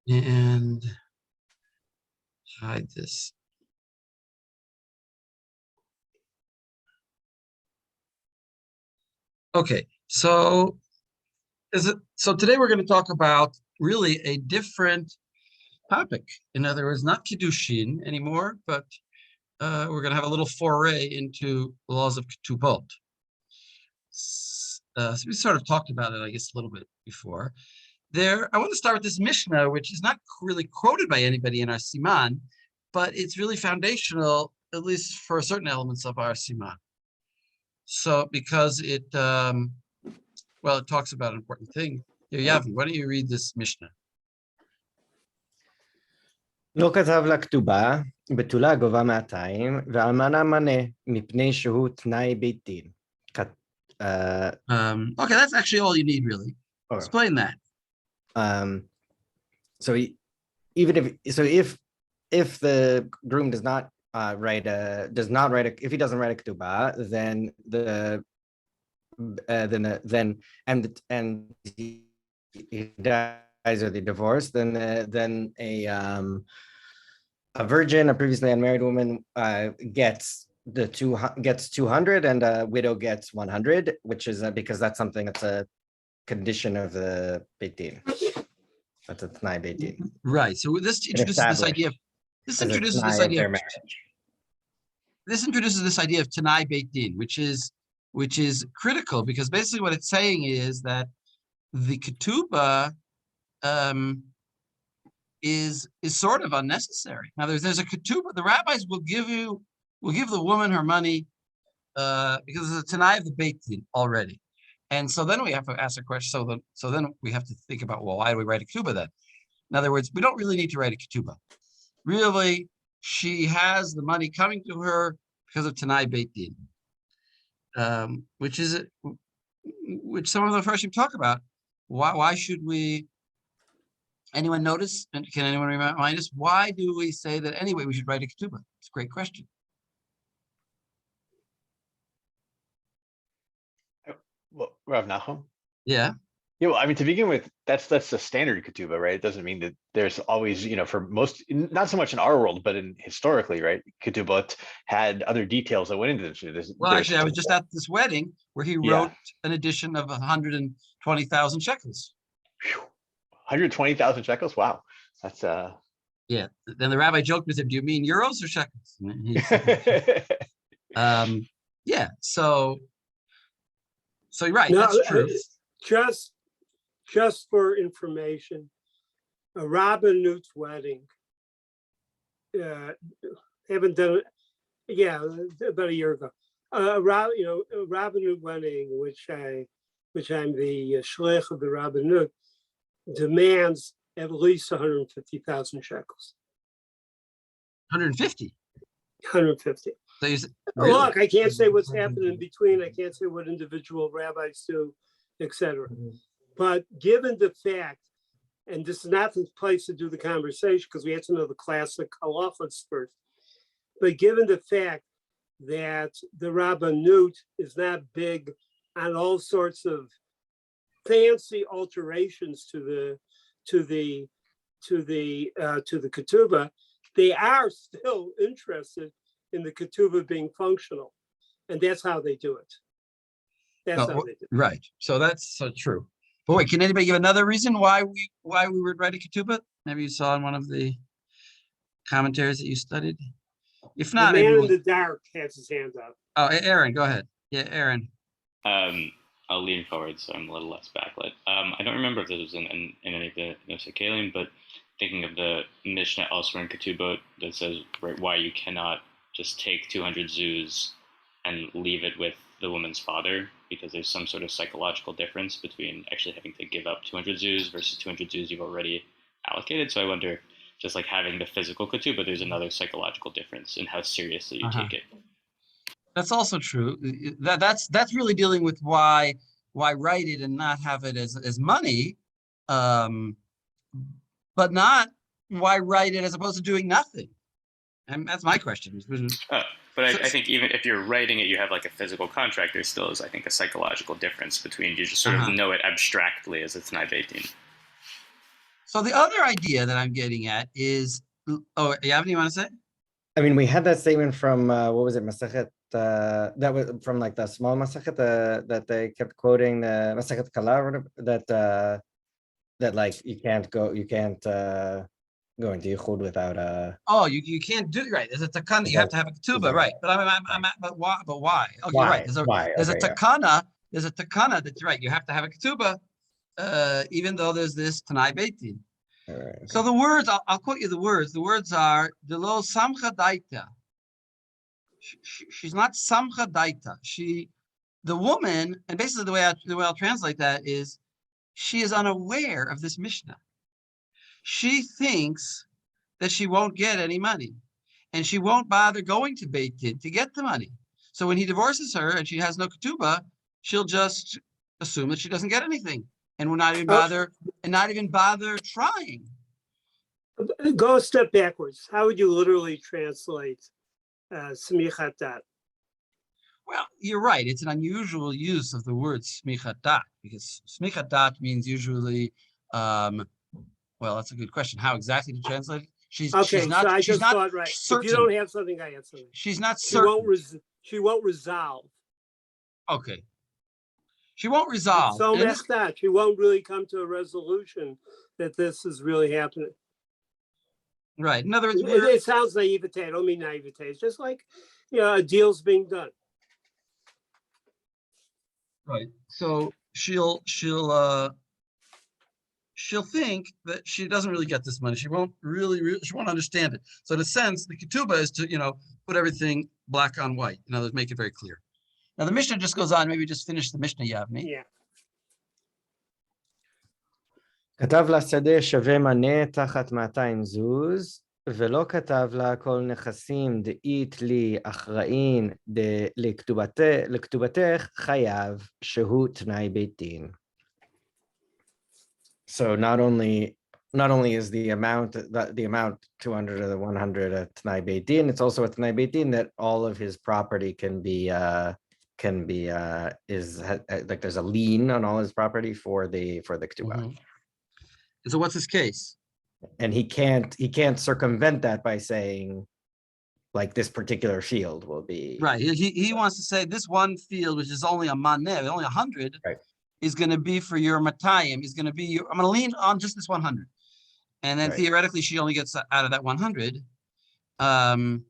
and hide this. Okay, so today we're going to talk about really a different topic. In other words, not Kiddushin anymore, but we're going to have a little foray into the laws of Ketubot. So we sort of talked about it, I guess, a little bit before. I want to start with this Mishnah, which is not really quoted by anybody in our Siman, but it's really foundational, at least for certain elements of our Siman. So, because it talks about an important thing. Here, Yavi, why don't you read this Mishnah? לא כתב לה כתובה, בתולה גובה 200, ואלמנה מנה, מפני שהוא תנאי בית דין. Okay, that's actually all you need, really. Explain that. If the groom does not write if he doesn't write a ketubah, then he dies or they divorce, then a virgin, a previously unmarried woman, gets 200, and a widow gets 100, which is because that's something that's a condition of the Beit Din. That's a T'nai Beit Din. Right. So this introduces this idea of T'nai Beit Din, which is critical, because basically what it's saying is that the ketubah is sort of unnecessary. Now there's a ketubah. The rabbis will give the woman her money because it's a T'nai of the Beit Din already. And so then we have to ask a question. So then we have to think about, well, why do we write a ketubah then? In other words, we don't really need to write a ketubah. Really, she has the money coming to her because of T'nai Beit Din, which some of the Farshim talk about. Why should we? Anyone notice? And can anyone remind us, why do we say that anyway we should write a ketubah? It's a great question. Well, Rav Nachum? Yeah. Yeah, well, I mean, to begin with, that's the standard ketubah, right? It doesn't mean that there's always, for most, not so much in our world, but historically, right? Ketubot had other details that went into this. Actually, I was just at this wedding where he wrote an edition of 120,000 shekels. 120,000 shekels? Wow. That's Yeah. Then the rabbi joked with him, do you mean euros or shekels? Yeah. So you're right. No, that's true. Just for information, a Rabbanut's wedding, haven't done it, about a year ago. A Rabbanut wedding, which I'm the shliach of the Rabbanut, demands at least 150,000 shekels. 150. 150. So really? Look, I can't say what's happened in between. I can't say what individual rabbis do, etc. But given the fact, and this is not the place to do the conversation because we have to know the classic halachas first, but given the fact that the Rabbanut is not big on all sorts of fancy alterations to the ketubah, they are still interested in the ketubah being functional, and that's how they do it. That's how they do it. Right. So that's so true. But wait, can anybody give another reason why we would write a ketubah? Maybe you saw in one of the commentaries that you studied. If not, the man in the dark has his hand up. Oh, Aaron, go ahead. Yeah, Aaron. I'll lean forward so I'm a little less backlit. I don't remember if this was in any of the Nosei but thinking of the Mishnah elsewhere in Ketubot that says why you cannot just take 200 zuz and leave it with the woman's father, because there's some sort of psychological difference between actually having to give up 200 zuz versus 200 zuz you've already allocated. So I wonder, just like having the physical ketubah, there's another psychological difference in how seriously you take it. That's also true. That's really dealing with why write it and not have it as money, but not why write it as opposed to doing nothing. And that's my question. But I think even if you're writing it, you have like a physical contract, there still is, I think, a psychological difference between you just sort of know it abstractly as it's T'nai Beit Din. So the other idea that I'm getting at is, oh, Yavni, you want to say? I mean, we had that statement from what was it, Masachet? That was from like the small Masachet that they kept quoting, the Masachet Kala, that like you can't go go into Yichud without Oh, you can't do right. There's a takana. You have to have a ketubah, right? But but why? But why? Oh, you're right. There's a Okay, yeah. takana. There's a takana that's right. You have to have a ketubah, even though there's this tanai beitin. All right, So okay. the words, I'll quote you the words. The words are delo samcha daita. She's not samcha daita. The woman, and basically the way I'll translate that is, she is unaware of this Mishnah. She thinks that she won't get any money, and she won't bother going to Beit Din to get the money. So when he divorces her and she has no ketubah, she'll just assume that she doesn't get anything, and will not even bother trying. Go a step backwards. How would you literally translate smichat dat? Well, you're right. It's an unusual use of the word smichat dat, because smichat dat means usually, well, that's a good question. How exactly to translate it? She's not thought, right. certain. If you don't have something, I have something. She's not certain. She won't resolve. Okay. She won't resolve. So that she won't really come to a resolution that this is really happening. Right. In other words, it sounds naivete. I don't mean naivete. It's just like, a deal's being done. Right. So she'll think that she doesn't really get this money. She won't she won't understand it. So in a sense, the ketubah is to, put everything black on white. In other words, make it very clear. Now the Mishnah just goes on. Maybe just finish the Mishnah, Yavni. Yeah. כתב לה שדה שווה מנה תחת 200 זוז, ולא כתב לה כל נכסים דאית לי אחראין לכתובתך חייב שהוא תנאי בית דין. So not only is the amount 200 or the 100 a T'nai Beit Din, it's also a T'nai Beit Din that all of his property can be like there's a lien on all his property for the Ketubah. Mm-hmm. And so what's his case? And he can't circumvent that by saying like this particular field will be right. He wants to say this one field, which is only a maneh, only 100, right, is going to be for your matayim, is going to be I'm going to lean on just this 100. And then theoretically, she only gets out of that 100. And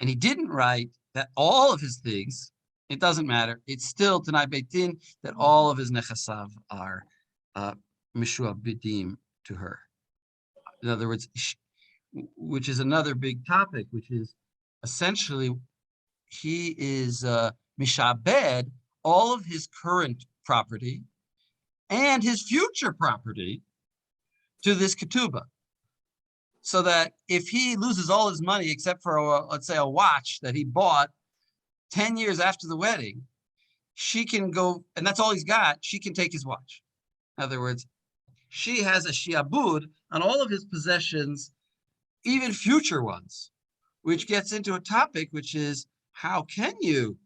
he didn't write that all of his things, it doesn't matter. It's still T'nai Beit Din that all of his nechasav are Mishua Bidim to her. In other words, which is another big topic, which is essentially he is mishabed all of his current property and his future property to this ketubah. So that if he loses all his money except for, let's say, a watch that he bought 10 years after the wedding, she can go, and that's all he's got, she can take his watch. In other words, she has a shiabud on all of his possessions, even future ones, which gets into a topic, which is, how can you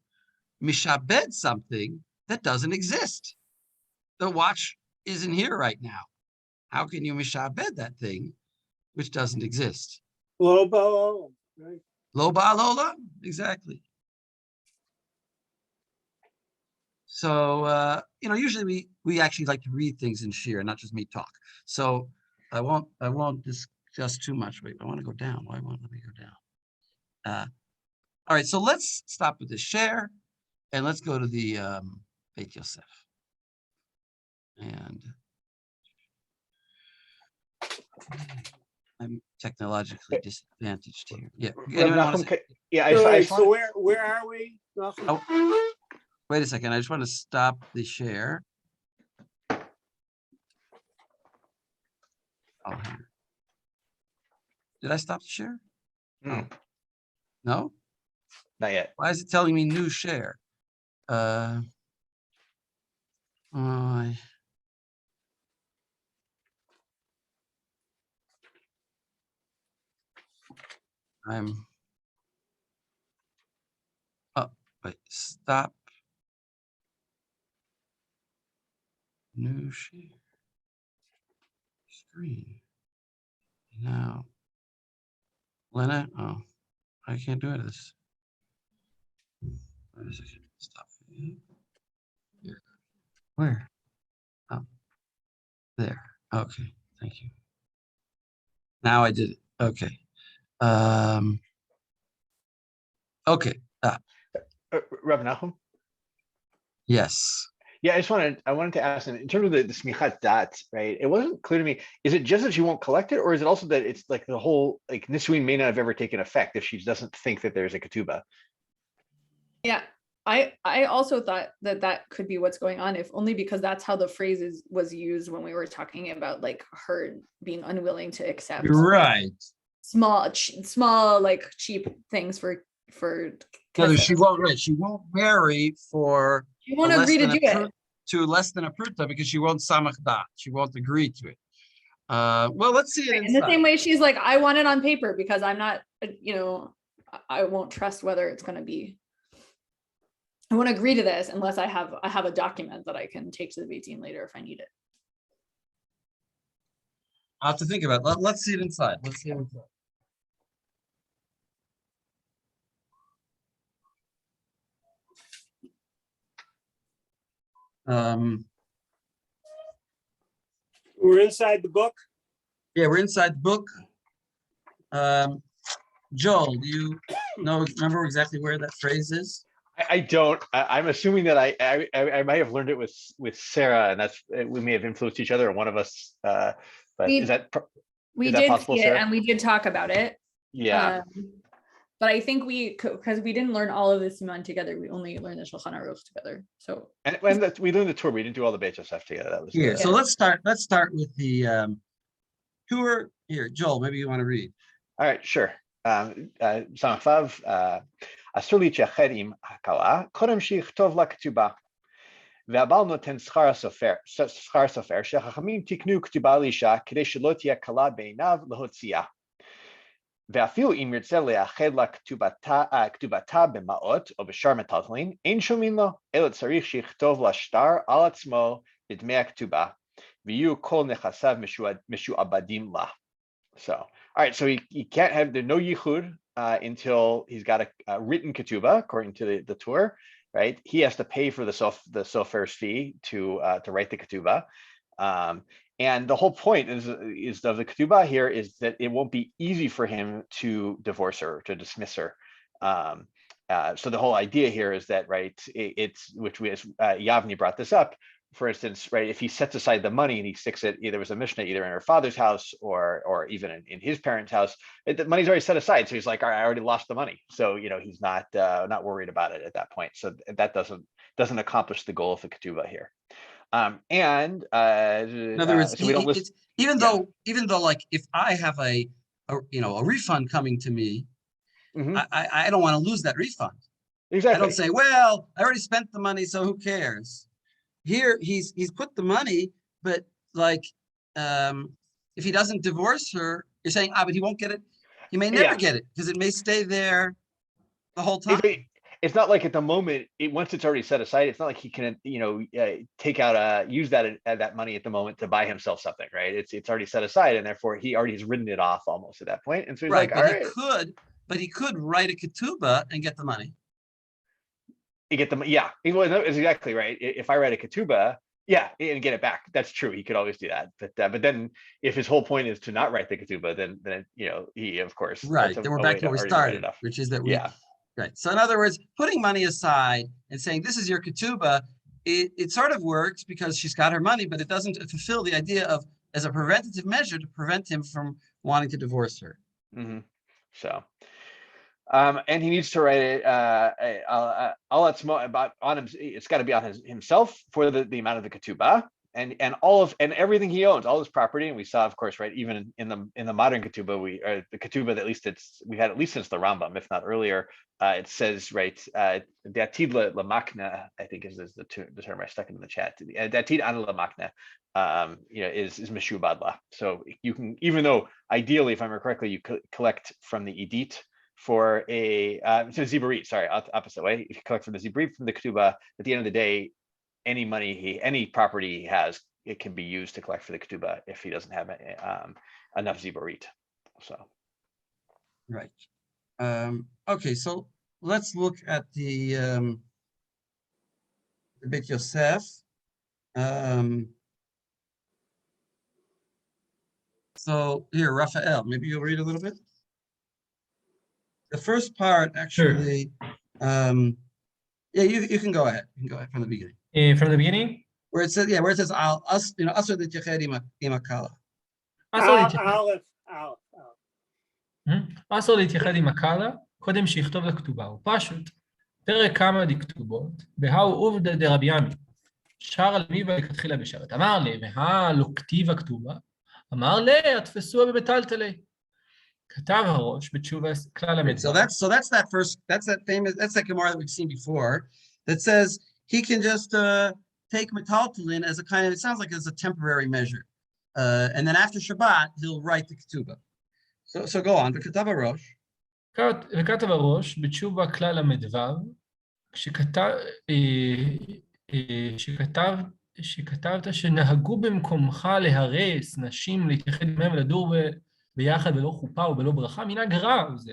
mishabed something that doesn't exist? The watch isn't here right now. How can you mishabed that thing which doesn't exist? Lo ba'olam, right? Lo ba'olam, exactly. So, usually we actually like to read things in shir, not just me talk. So I won't discuss too much. Wait, I want to go down. Why won't let me go down? All right, so let's stop with the share and let's go to the Beit Yosef. And I'm technologically disadvantaged here. Yeah. So where are we? Oh, wait a second. I just want to stop the share. Oh, here. Did I stop the share? Oh. No? Not yet. Why is it telling me new share? Wait, stop. New share. green. Now, Lena, oh, I can't do this. Wait a second. Stop. Here. Where? Oh, there. Okay, thank you. Now I did it. Okay. Okay. Rav Nachum? Yes. Yeah, I wanted to ask, in terms of the smichat dat, right? It wasn't clear to me. Is it just that she won't collect it, or is it also that it's like the whole, like Nisuin may not have ever taken effect if she doesn't think that there's a ketubah? Yeah, I also thought that could be what's going on, if only because that's how the phrase was used when we were talking about like her being unwilling to accept You're right. small like cheap things for No, she kesef. won't. Right. She won't marry for She won't less agree to than do a it. to less than a pruta because she won't samach dat. She won't agree to it. Well, let's see it In the inside. same way, she's like, I want it on paper because I'm not, I won't trust whether it's going to be. I won't agree to this unless I have a document that I can take to the Beit Din later if I need it. I'll have to think about it. Let's see it inside. Let's see it inside. We're inside the book. Yeah, we're inside the book. Joel, do you remember exactly where that phrase is? I don't. I'm assuming that I might have learned it with Sarah, and that's we may have influenced each other, or one of us. But is that possible, see it Sarah? and we did talk about it. Yeah. But I think because we didn't learn all of the Siman together, we only learned the Shulchan Aruch together. So And we learned the tour. We didn't do all the Beit Yosef together. That was Here. So let's start with the tour. Here, Joel, maybe you want to read. all right, sure. Samachvav, אסור להתייחד עם הכלה, קודם שיכתוב לה כתובה. והבעל נותן שכר הסופר, שחכמים תקנו כתובה לאישה, כדי שלא תהיה קלה בעיניו להוציאה. ואפילו אם ירצה לאחד לה כתובתה במעות או בשאר מטלטלין, אין שומעים לו, אלא צריך שיכתוב לה שטר על עצמו בדמי הכתובה, ויהיו כל נכסיו משועבדים לה. So, all right, so he can't have, there's no yichud until he's got a written ketubah, according to the Torah, right? He has to pay for the sofer's fee to write the ketubah. And the whole point is of the ketubah here is that it won't be easy for him to divorce her, to dismiss her. So the whole idea here is that, right, Yavni brought this up. For instance, right, if he sets aside the money and he sticks it, either was a Mishnah, either in her father's house or even in his parents' house, the money's already set aside. So he's like, all right, I already lost the money. So, he's not worried about it at that point. So that doesn't accomplish the goal of the ketubah here. In other words, so we don't list, even though like if I have a refund coming to me, mm-hmm. I don't want to lose that refund. Exactly. I don't say, well, I already spent the money, so who cares? Here he's put the money, but like if he doesn't divorce her, you're saying, but he won't get it. He may never get it because it may stay there the whole time. It's not like at the moment, once it's already set aside, it's not like he can, take out use that money at the moment to buy himself something, right? It's already set aside, and therefore he already has written it off almost at that point. And so he's like, all right. He could write a ketubah and get the money. You get them, yeah. That's exactly right. If I write a ketubah, and get it back, that's true. He could always do that. But then, if his whole point is to not write the ketubah, then he of course right. Then we're back to where we started, which is that we right. So in other words, putting money aside and saying this is your ketubah, it sort of works because she's got her money, but it doesn't fulfill the idea of as a preventative measure to prevent him from wanting to divorce her. Mm-hmm. So. And he needs to write it all that's about on him. It's got to be on himself for the amount of the ketubah and everything he owns, all his property. And we saw, of course, right, even in the modern ketubah, the ketubah that at least we had at least since the Rambam, if not earlier. It says, right, datid lamakna, I think is the term I stuck in the chat. Datid an lamakna, is meshubadla. So you can, even though ideally, if I remember correctly, you collect from the edit. For a ziburit, sorry, opposite way. If you collect from the ziburit from the ketubah, at the end of the day, any property he has it can be used to collect for the ketubah if he doesn't have enough ziborit. So. Right. Okay, so let's look at the Beit Yosef. So here, Raphael, maybe you'll read a little bit. The first part, actually, yeah, you can go ahead. You can go ahead from the beginning. From the beginning? Where it says, yeah, where it says, I'll us, you know, usher the Yeched imakala. אסור להתייחד עם הקלה, קודם שיכתוב לכתובה, הוא פשוט. פרק כמה דכתובות, בהאו עובדא דרבי עמי, שר על מיבה לכתחילה בשבת. אמר לי, והא לא כתיבה כתובה, אמר לי, התפסוה במטלטלי. כתב הראש בתשובה כלל המדבר. So that's that Gemara that we've seen before that says he can just take metaltalin as a kind of, it sounds like it's a temporary measure. And then after Shabbat, he'll write the ketubah. So go on, וכתב הראש. וכתב הראש בתשובה כלל המדבר, שכתבת שנהגו במקומך להרס נשים, להתייחד מהם ולדור ביחד בלא חופה ובלא ברכה, מנהג רע הוא זה.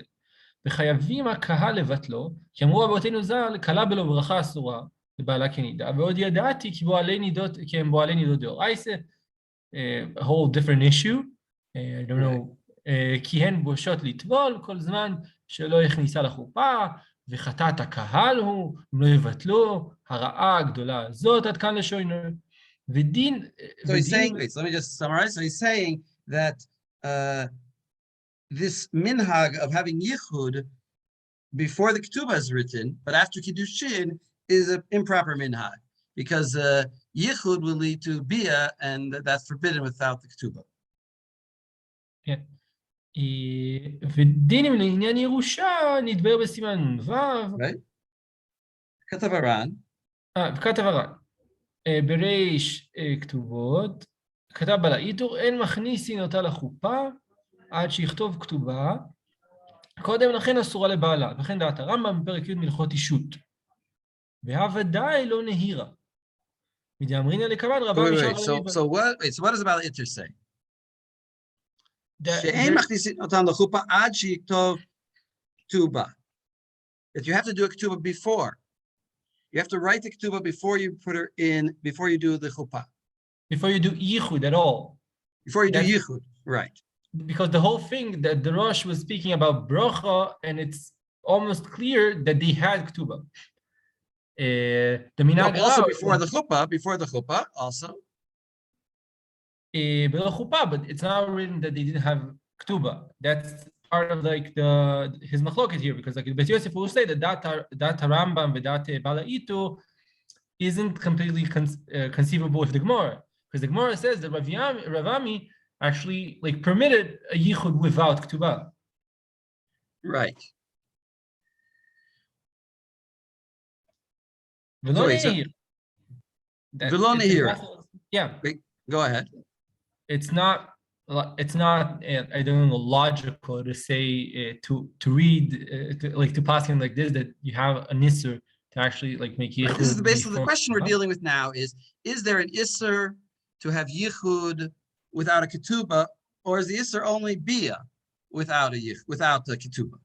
וחייבים הקהל לבטלו, כי אמרו אבותינו ז"ל, כלה בלא ברכה אסורה, לבעלה כנידה, ועוד ידעתי כי הם בועלי נידות דאורייתא, a whole different issue, I don't know, כי הן בושות לטבול כל זמן שלא הכניסה לחופה, וחטאת הקהל הוא, אם לא יבטלו, הרעה הגדולה הזאת, עד כאן לשוינו. ודין... So he's saying, wait, so let me just summarize. So he's saying that this minhag of having yichud before the ketubah is written, but after kiddushin is an improper minhag, because yichud will lead to bia, and that's forbidden without the ketubah. כן. ודינים לעניין ירושה נדבר בסימן ו'. כתב הר"ן. כתב הר"ן. בריש כתובות, כתב בעל העיטור, אין מכניסין אותה לחופה עד שיכתוב כתובה, קודם לכן אסורה לבעלה, וכן דעת הרמב"ם בפרק י' מלכות אישות. והוודאי לא נהירה. מדאמרינא לקמן רבה משאר הלמיבה. So what does about Itzer say? שאין מכניסין אותם לחופה עד שיכתוב כתובה. That you have to do a ketubah before. You have to write the ketubah before you put her in, before you do the chuppah. Before you do yichud at all. Before you do yichud, right. Because the whole thing that the Rosh was speaking about bracha, and it's almost clear that they had ketubah. Also before the chuppah, also. But it's not written that they didn't have ketubah. That's part of like his machloket here, because like Beit Yosef will say that Rambam v'dat Bala Itu isn't completely conceivable with the Gemara, because the Gemara says that Rav Ami actually like permitted a yichud without ketubah. Right. Yeah. Go ahead. It's not I don't know, logical to say to read to pass him like this, that you have an isser to actually like make yichud. This is basically the question we're dealing with now is there an isser to have yichud without a ketubah, or is the isser only bia without a ketubah?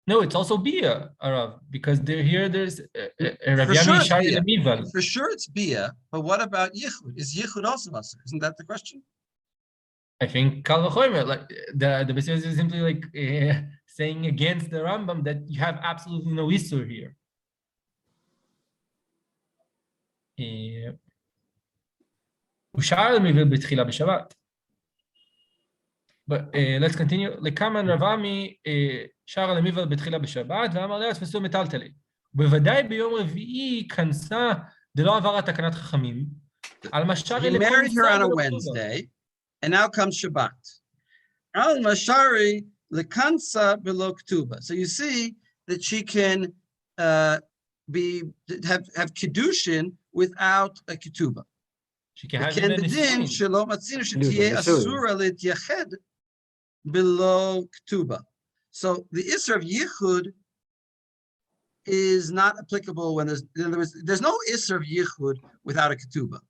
No, it's also bia, Arav, because there's for sure it's bia, but what about yichud? Is yichud also asur? Isn't that the question? I think Kal V'chomer, like the Beit is simply like saying against the Rambam that you have absolutely no isur here. But let's continue. לכמה רבמי שר על המיבל בתחילה בשבת, ואמר לה, תפסו מטלטלי. בוודאי ביום רביעי כנסה, דלא עברה תקנת חכמים. על משרי He married her on a Wednesday, and now comes Shabbat. Al mashari lekansa below ktuba. So you see that she can have kiddushin without a ketubah. She can have bedin shalom atzinu shetiye asura lityached below ktuba. So the isser of yichud is not applicable when there's no isser of yichud without a ketubah.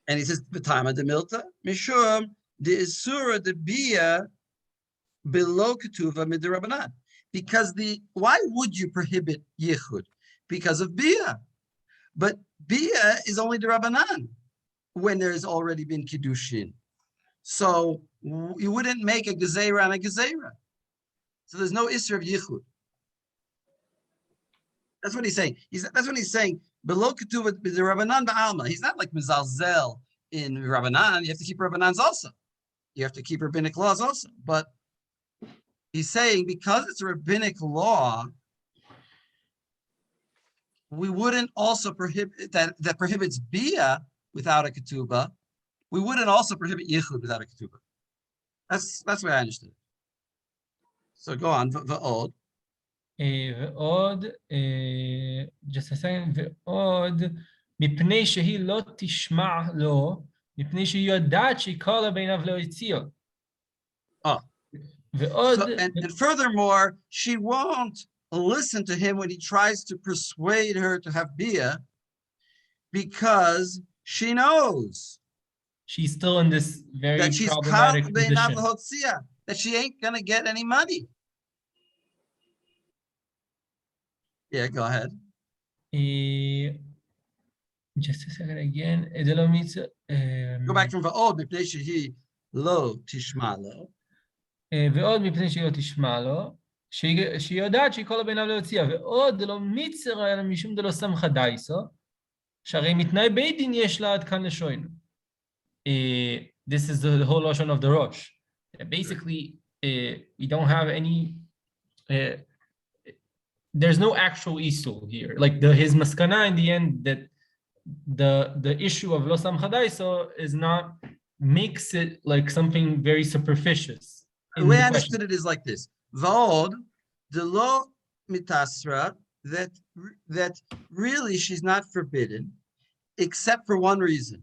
And he says, "B'tama de milta mishum de isura de bia below ketuva midrabanan." Because why would you prohibit yichud? Because of bia, but bia is only derabanan when there's already been kiddushin. So you wouldn't make a gezerah and a gezerah. So there's no isra of yichud. That's what he's saying. That's what he's saying. Below ketuva midrabanan ba'alma. He's not like mizalzel in rabbanan. You have to keep rabbanans also. You have to keep rabbinic laws also. But he's saying because it's a rabbinic law, we wouldn't also prohibit that prohibits bia without a ketubah. We wouldn't also prohibit yichud without a ketubah. That's the way I understood it. So go on, v'od. ועוד, just a second, ועוד, מפני שהיא לא תשמע לו, מפני שהיא יודעת שכל הבעיניו לא הציעו. ועוד, and furthermore, she won't listen to him when he tries to persuade her to have bia, because she knows she's still in this very that she's problematic position. That she ain't gonna get any money. Yeah, go ahead. Just a second again. Go back from va'od mipnei shehi lo tishma lo. ועוד מפני שהיא לא תשמע לו, שהיא יודעת שהיא כל הבעיניו לא הוציאה, ועוד לא מצרה אלא משום דלא סמכה דייסו, שהרי מתנאי בית דין יש לה עד כאן לשוינו. This is the whole notion of the Rosh. Basically, we don't have any, there's no actual isul here. Like his maskana in the end, that the issue of lo samcha daiso is not, makes it like something very superficial. The way I understood it is like this: Va'od de lo mitasra, that really she's not forbidden, except for one reason.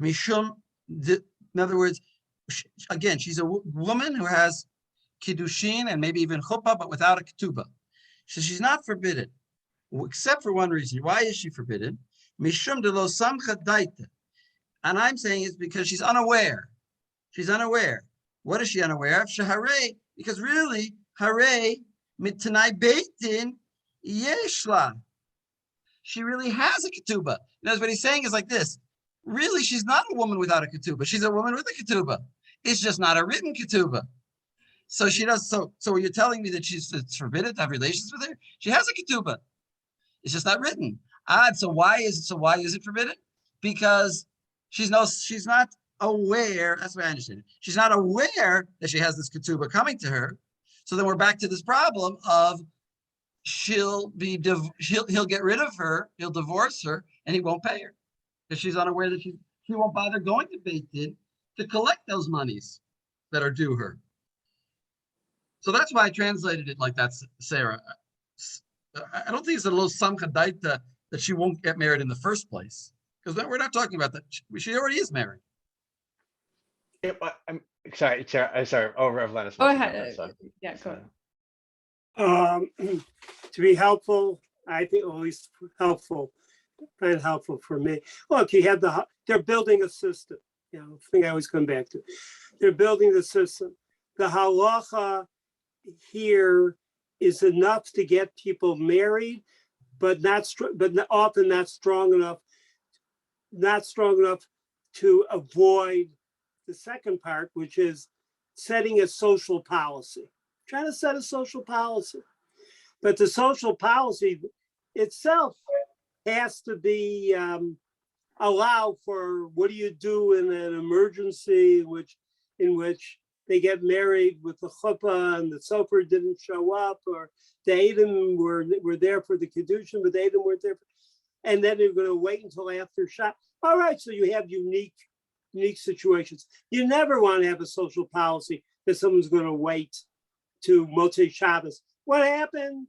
Mishum, in other words, again, she's a woman who has kiddushin and maybe even chuppah, but without a ketubah. So she's not forbidden, except for one reason. Why is she forbidden? Mishum de lo samcha daita, and I'm saying it's because she's unaware. She's unaware. What is she unaware of? Shahare, because really, hare mittanai beitin yeshla. She really has a ketubah. Notice what he's saying is like this. Really, she's not a woman without a ketubah. She's a woman with a ketubah. It's just not a written ketubah. So she does. So you're telling me that it's forbidden to have relations with her? She has a ketubah. It's just not written. So why is it forbidden? Because she's not aware. That's what I understand. She's not aware that she has this ketubah coming to her. So then we're back to this problem of he'll get rid of her, he'll divorce her, and he won't pay her because she's unaware that she won't bother going to Beit Din to collect those monies that are due her. So that's why I translated it like that, Sarah. I don't think it's a little samcha daita that she won't get married in the first place, because we're not talking about that. She already is married. I'm sorry, sorry. Oh, Rev Lennis. Go ahead. Yeah, go ahead. To be helpful, I think, at least helpful, not helpful for me. Look, you have they're building a system. You know, thing I always come back to. They're building the system. The halacha here is enough to get people married, but often not strong enough to avoid the second part, which is setting a social policy. Trying to set a social policy. But the social policy itself has to be allow for what do you do in an emergency in which they get married with the chuppah and the sofer didn't show up, or the Eidim were there for the Kiddushin, but the Eidim weren't there. And then they're going to wait until after Shabbat. All right, so you have unique situations. You never want to have a social policy that someone's going to wait to Motzei Shabbos. What happened?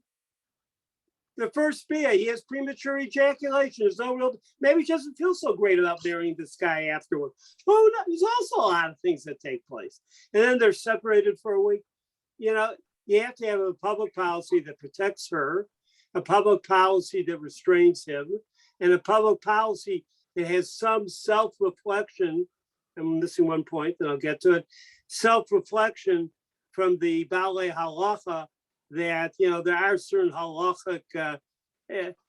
The first bia, he has premature ejaculation. There's no real, maybe he doesn't feel so great about marrying this guy afterward. Oh, no, there's also a lot of things that take place. And then they're separated for a week. You know, you have to have a public policy that protects her, a public policy that restrains him, and a public policy it has some self-reflection. I'm missing one point, then I'll get to it. Self-reflection from the Balei Halacha that, there are certain halachic,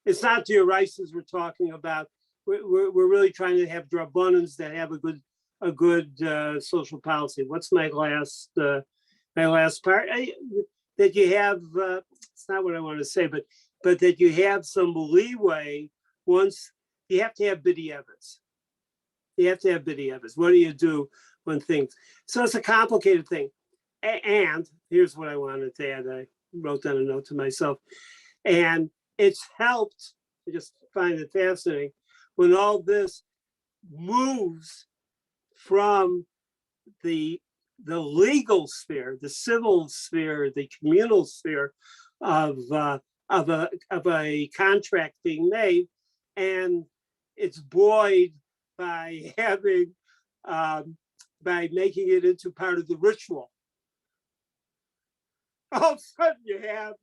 it's not the Erases we're talking about. We're really trying to have drabbanans that have a good social policy. What's my last part? That you have, it's not what I want to say, but that you have some leeway once you have to have b'di'evos. You have to have b'di'evos. What do you do when things? So it's a complicated thing. And here's what I wanted to add. I wrote down a note to myself. And it's helped, I just find it fascinating, when all this moves from the legal sphere, the civil sphere, the communal sphere of a contract being made, and it's buoyed by having by making it into part of the ritual. All of a sudden you have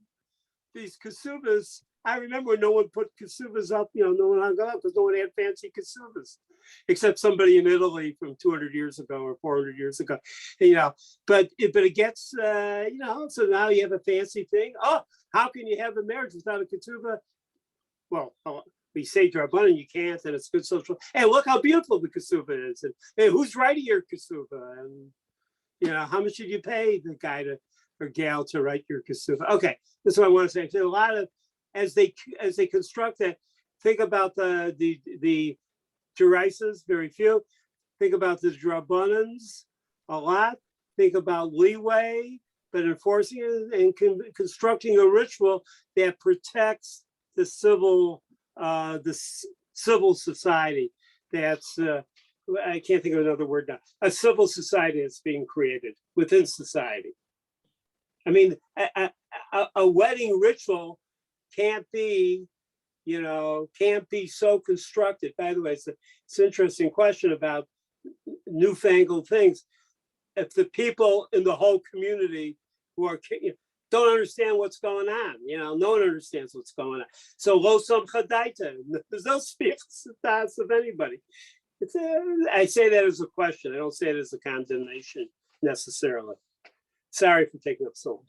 these kesubas. I remember when no one put kesubas up, no one hung up because no one had fancy kesubas, except somebody in Italy from 200 years ago or 400 years ago, but it gets, so now you have a fancy thing. Oh, how can you have a marriage without a ketubah? Well, we say drabbanan, you can't, and it's good social. Hey, look how beautiful the ketubah is. And hey, who's writing your ketubah? And, how much did you pay the guy or gal to write your ketubah? Okay, that's what I want to say. So a lot of, as they construct that, think about the derisas, very few. Think about the drabbanans, a lot. Think about leeway, but enforcing it and constructing a ritual that protects the civil society. That's I can't think of another word now. A civil society that's being created within society. I mean, a wedding ritual can't be so constructed. By the way, it's an interesting question about newfangled things. If the people in the whole community who are don't understand what's going on, no one understands what's going on. So lo samcha daita, there's no speaks of anybody. I say that as a question. I don't say it as a condemnation necessarily. Sorry for taking up so long.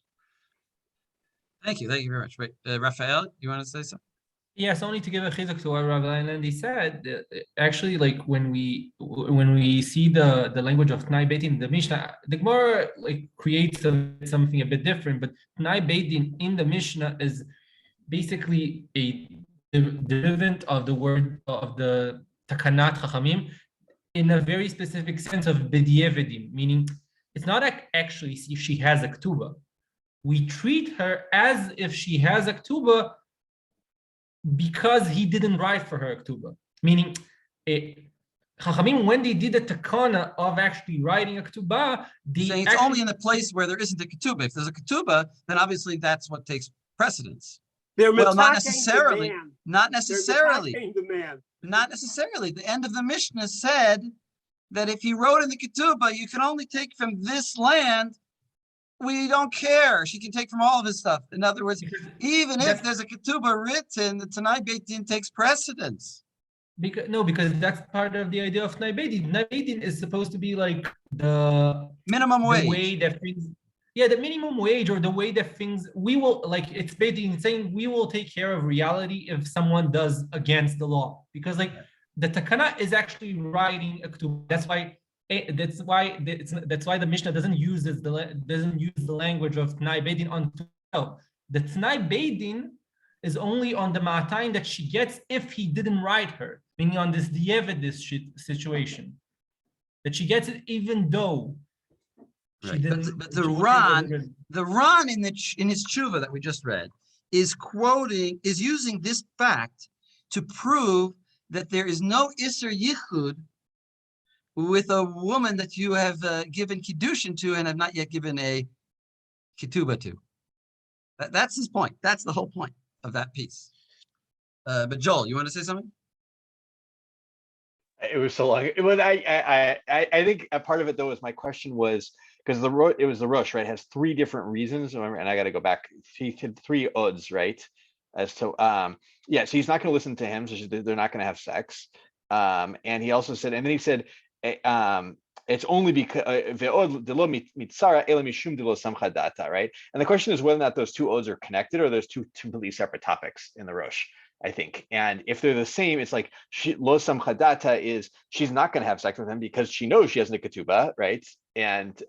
Thank you very much. Wait, Raphael, you want to say something? Yes, only to give a chizuk to what Rabbi Landy said. Actually, like when we see the language of Tnai Beit Din, the Mishnah, the Gemara creates something a bit different. But Tnai Beit Din in the Mishnah is basically a derivative of the word of the Takanat Chachamim in a very specific sense of b'di'evedim, meaning it's not actually if she has a ketubah. We treat her as if she has a ketubah because he didn't write for her ketubah. Meaning, Chachamim, when they did the takana of actually writing a ketubah, it's only in the place where there isn't a ketubah. If there's a ketubah, then obviously that's what takes precedence. Well, not necessarily. Not necessarily. Not necessarily. The end of the Mishnah said that if he wrote in the ketubah, you can only take from this land. We don't care. She can take from all of his stuff. In other words, even if there's a ketubah written, the Tnai Beit Din takes precedence. Because that's part of the idea of Tnai Beit Din. Tnai Beit Din is supposed to be like the minimum wage. The way that things, the minimum wage, or the way that things, we will, it's Beit Din saying we will take care of reality if someone does against the law. Because the takana is actually writing a ketubah. That's why the Mishnah doesn't use the language of Tnai Beit Din on 12. The Tnai Beit Din is only on the ma'atayim that she gets if he didn't write her, meaning on this di'evedis situation, that she gets it even though she didn't. But the Ran in his tshuva that we just read is using this fact to prove that there is no Isser Yichud with a woman that you have given kiddushin to and have not yet given a ketubah to. That's his point. That's the whole point of that piece. But Joel, you want to say something? It was so long. It was, I think a part of it though was my question was because it was the Rosh, right? It has three different reasons. Remember, and I got to go back. He did three odds, right? As to so he's not going to listen to him, so they're not going to have sex. And he also said, and then he said, it's only because right? And the question is whether or not those two odes are connected or there's two completely separate topics in the Rosh, I think. And if they're the same, it's like lo samchadata is she's not going to have sex with him because she knows she has a ketubah, right? And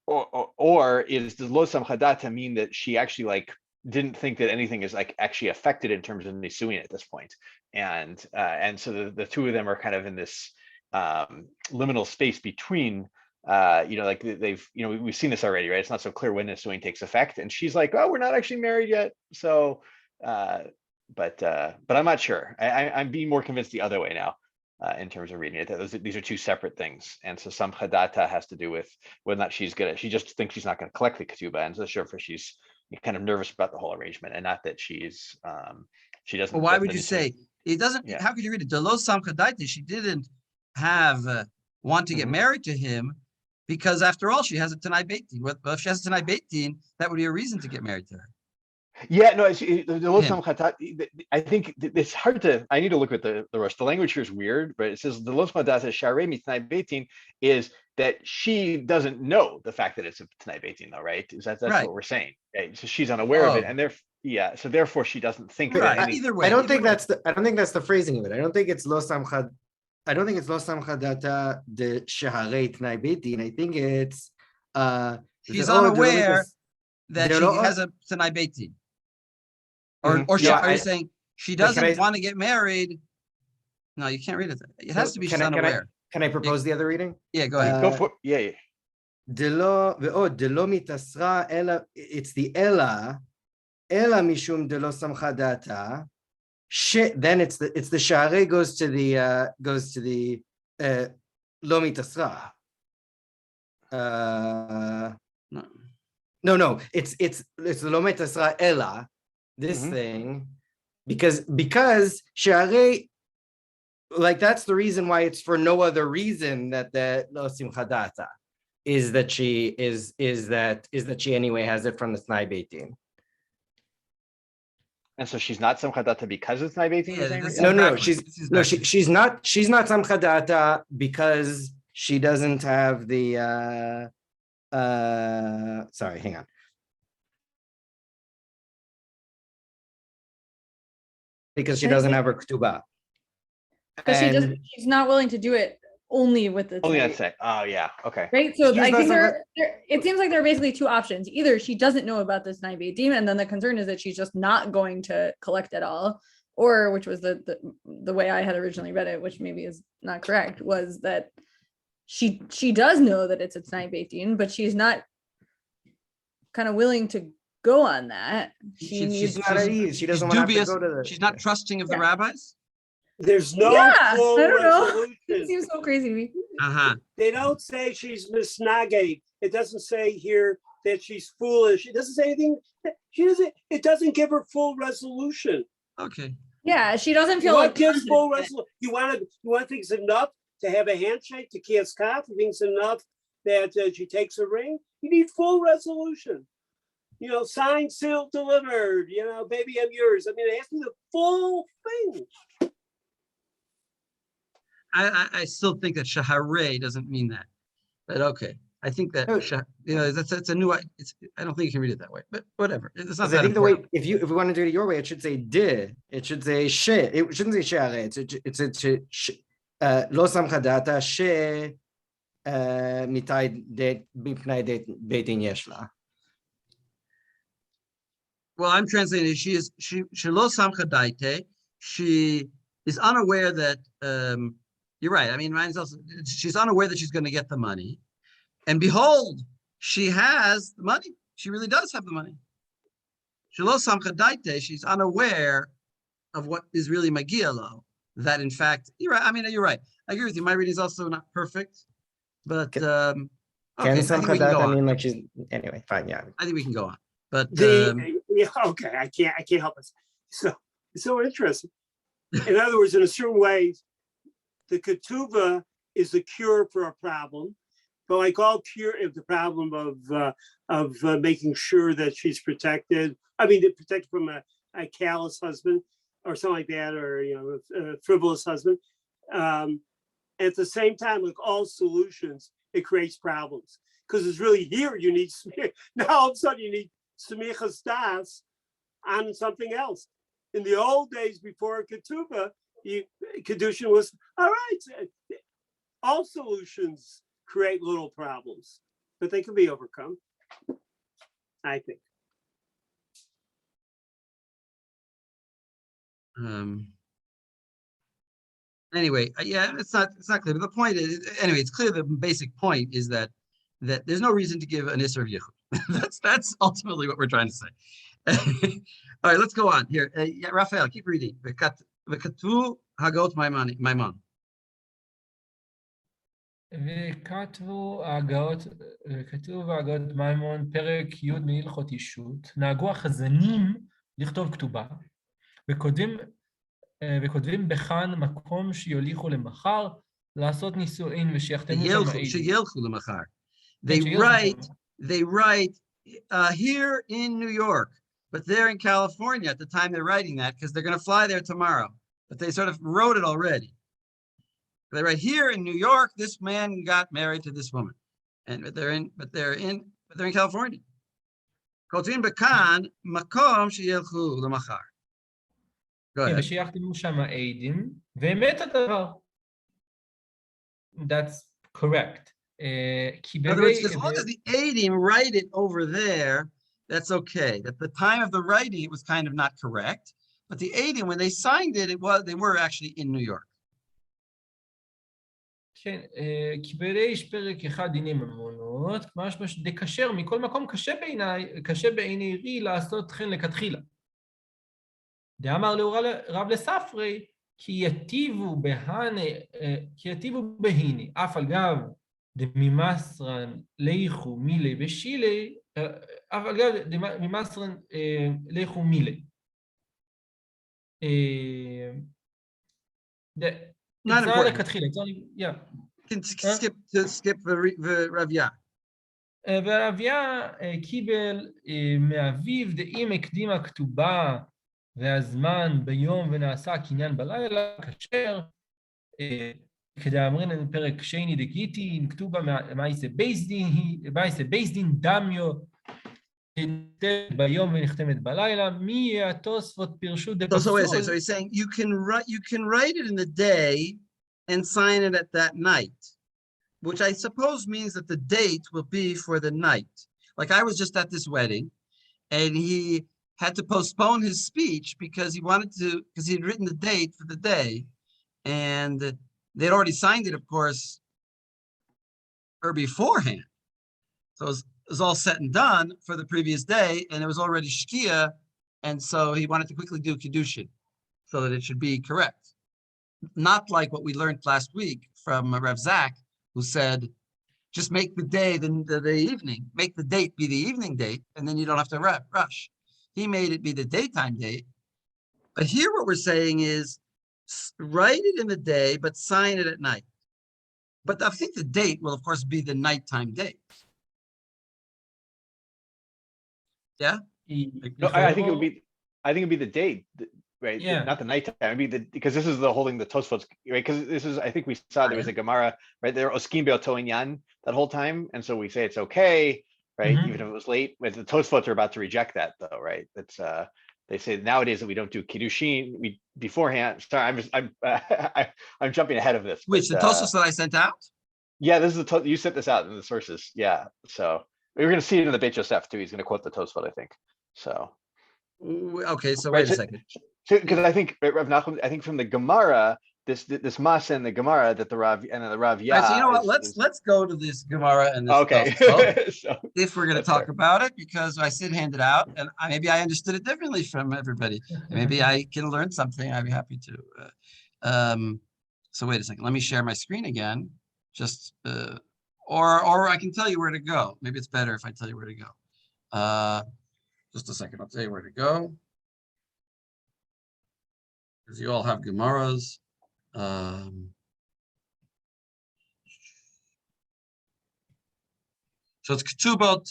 or does lo samchadata mean that she actually like didn't think that anything is like actually affected in terms of nisuin at this point? And so the two of them are kind of in this liminal space between like they've we've seen this already, right? It's not so clear when nisuin takes effect, and she's like, oh, we're not actually married yet. So but I'm not sure. I'm being more convinced the other way now in terms of reading it, that these are two separate things. And so some chadata has to do with whether or not she just thinks she's not going to collect the ketubah, and so therefore she's kind of nervous about the whole arrangement, and not that she doesn't. Well, why would you say it doesn't? Yeah. How could you read it? Delo samchadaita, she didn't have want to get married to him because after all, she has a Tanai Beit Din. Well, if she has a Tanai Beit Din, that would be a reason to get married to her. Yeah, no, I think it's hard to, I need to look at the Rosh. The language here is weird, but it says the Los Madata Sharei Mitnai Beitin is that she doesn't know the fact that it's a Tanai Beitin, though, right? That's right. What we're saying. Right? So she's unaware of it, and so therefore she doesn't think that either way. I don't think that's the phrasing of it. I don't think it's Lo Samchad. I don't think it's Lo Samchadata de Shaharei Tanai Beitin. I think it's she's unaware that she has a Tanai Beitin. Or are you saying she doesn't want to get married? No, you can't read it. It has to be she's unaware. Can I propose the other reading? Yeah, go ahead. Go for it. Delo mitasra ela. It's the ela mishum delo samchadata. Then it's the share goes to the lo mitasra. No. It's the lo mitasra ela. This thing, because Share, like that's the reason why it's for no other reason that the Lo Simchadata is that she anyway has it from the Tanai Beitin. And so she's not Simchadata because it's Tanai Beitin? She's not Simchadata because she doesn't have the sorry, hang on. Because she doesn't have her ketubah. Because she's not willing to do it only with the only that's it. Oh yeah, okay. Right. So I think it seems like there are basically two options. Either she doesn't know about this Tanai Beitin, and then the concern is that she's just not going to collect at all, or which was the way I had originally read it, which maybe is not correct, was that she does know that it's a Tanai Beitin, but she's not kind of willing to go on that. She's not at ease. She doesn't want to have to go to the. She's not trusting of the rabbis. There's no full I don't know. resolution. It seems so crazy to me. They don't say she's misnagate. It doesn't say here that she's foolish. It doesn't say anything. It doesn't give her full resolution. Okay. Yeah, she doesn't feel like gives full resolution. You want to think it's enough to have a handshake to kiss kaf? You think it's enough that she takes a ring? You need full resolution. Signed, sealed, delivered, baby, I'm yours. I mean, it has to be the full thing. I still think that Shaharei doesn't mean that, but okay. I think that that's a new. I don't think you can read it that way, but whatever. It's not that. I think important. The way if we want to do it your way, it should say de. It should say she. It shouldn't say Shaharei. It's lo samchadata she mitai mipnai beitin yeshla. Well, I'm translating. She lo samchadaite. She is unaware that. You're right. I mean, mine's also. She's unaware that she's going to get the money, and behold, she has the money. She really does have the money. She lo samchadaite. She's unaware of what is really magia lo. That in fact, you're right. I mean, you're right. I agree with you. My reading is also not perfect, but okay. I think we can go on. Like she's anyway. Fine. Yeah. I think we can go on. But okay, I can't help it. So it's so interesting. In other words, in a certain way, the ketubah is the cure for a problem, but like all cure of the problem of making sure that she's protected. I mean, protected from a callous husband or something like that, or a frivolous husband. At the same time, like all solutions, it creates problems because it's really here you need now all of a sudden you need smichas das on something else. In the old days before ketubah, kedushin was all right. All solutions create little problems, but they can be overcome, I think. Anyway, yeah, it's not clear. But the point is, anyway, it's clear. The basic point is that there's no reason to give an Isser of Yichud. That's ultimately what we're trying to say. All right, let's go on here. Yeah, Raphael, keep reading. V'katu hagot maimon. וכתבו ההגאות, כתוב ההגאות מימון, פרק י' מהלכות אישות, נהגו החזנים לכתוב כתובה, וכותבים בכאן מקום שיוליכו למחר, לעשות נישואין ושיחתמו שם העדים. שילכו למחר. They write here in New York, but they're in California at the time they're writing that because they're going to fly there tomorrow. But they sort of wrote it already. They write here in New York, this man got married to this woman, but they're in California. כותבים בכאן מקום שילכו למחר. Go ahead. ושיחתמו שם העדים, ואמת הדבר. That's correct. In other words, as long as the Eidim write it over there, that's okay. At the time of the writing, it was kind of not correct, but the Eidim, when they signed it, they were actually in New York. כן, כי בריש פרק אחד דיני ממונות, משמע דקשר מכל מקום קשה בעיני רי לעשות כן לכתחילה. דאמר לרב לספרי, כי יטיבו בהיני, אף על גב דממסרן ליחו מילי בשילי, אף על גב דממסרן ליחו מילי. Not important. Yeah. Can skip Ravya. ורביה קיבל מאביו דאם הקדימה כתובה והזמן ביום ונעשה קניין בלילה, כאשר כדאמרין פרק שני דגיטין, כתובה מאיסה בייסדין דמיו, נכתבת ביום ונחתמת בלילה, מי התוספות פירשו דפסול. So he's saying you can write it in the day and sign it at that night, which I suppose means that the date will be for the night. Like I was just at this wedding and he had to postpone his speech because he had written the date for the day and they'd already signed it, of course, or beforehand. So it was all set and done for the previous day and it was already Shkia. And so he wanted to quickly do Kiddushin so that it should be correct. Not like what we learned last week from Rav Zach, who said, just make the day the evening, make the date be the evening date, and then you don't have to rush. He made it be the daytime date. But here what we're saying is, write it in the day, but sign it at night. But I think the date will, of course, be the nighttime date. Yeah? No, I think it'd be the date, right? Yeah. Not the nighttime. It'd be because this is the holding the Tosfos, right? Because this is, I think we saw there was a Gemara, right? There Oskim Be'oto Inyan that whole time, and so we say it's okay, right? Mhm. Even if it was late. But the Tosfos are about to reject that, though, right? That's they say nowadays that we don't do kiddushin beforehand. Sorry, I'm jumping ahead of this. Which, the Tosfos that I sent out? Yeah, this is you sent this out in the sources. Yeah, so we're going to see it in the Beit Yosef too. He's going to quote the Tosfot, I think. So okay, so wait a second. Because I think Rav Nachum, I think from the Gemara, this Mas and the Gemara that the Rav and the Rav Right, so you know what? Let's go to this Gemara and this. Okay. So, if we're going to talk about it, because I handed out, and maybe I understood it differently from everybody. Maybe I can learn something. I'd be happy to. So wait a second. Let me share my screen again. Just or I can tell you where to go. Maybe it's better if I tell you where to go. Just a second. I'll tell you where to go. Because you all have Gemaras. So it's Ketubot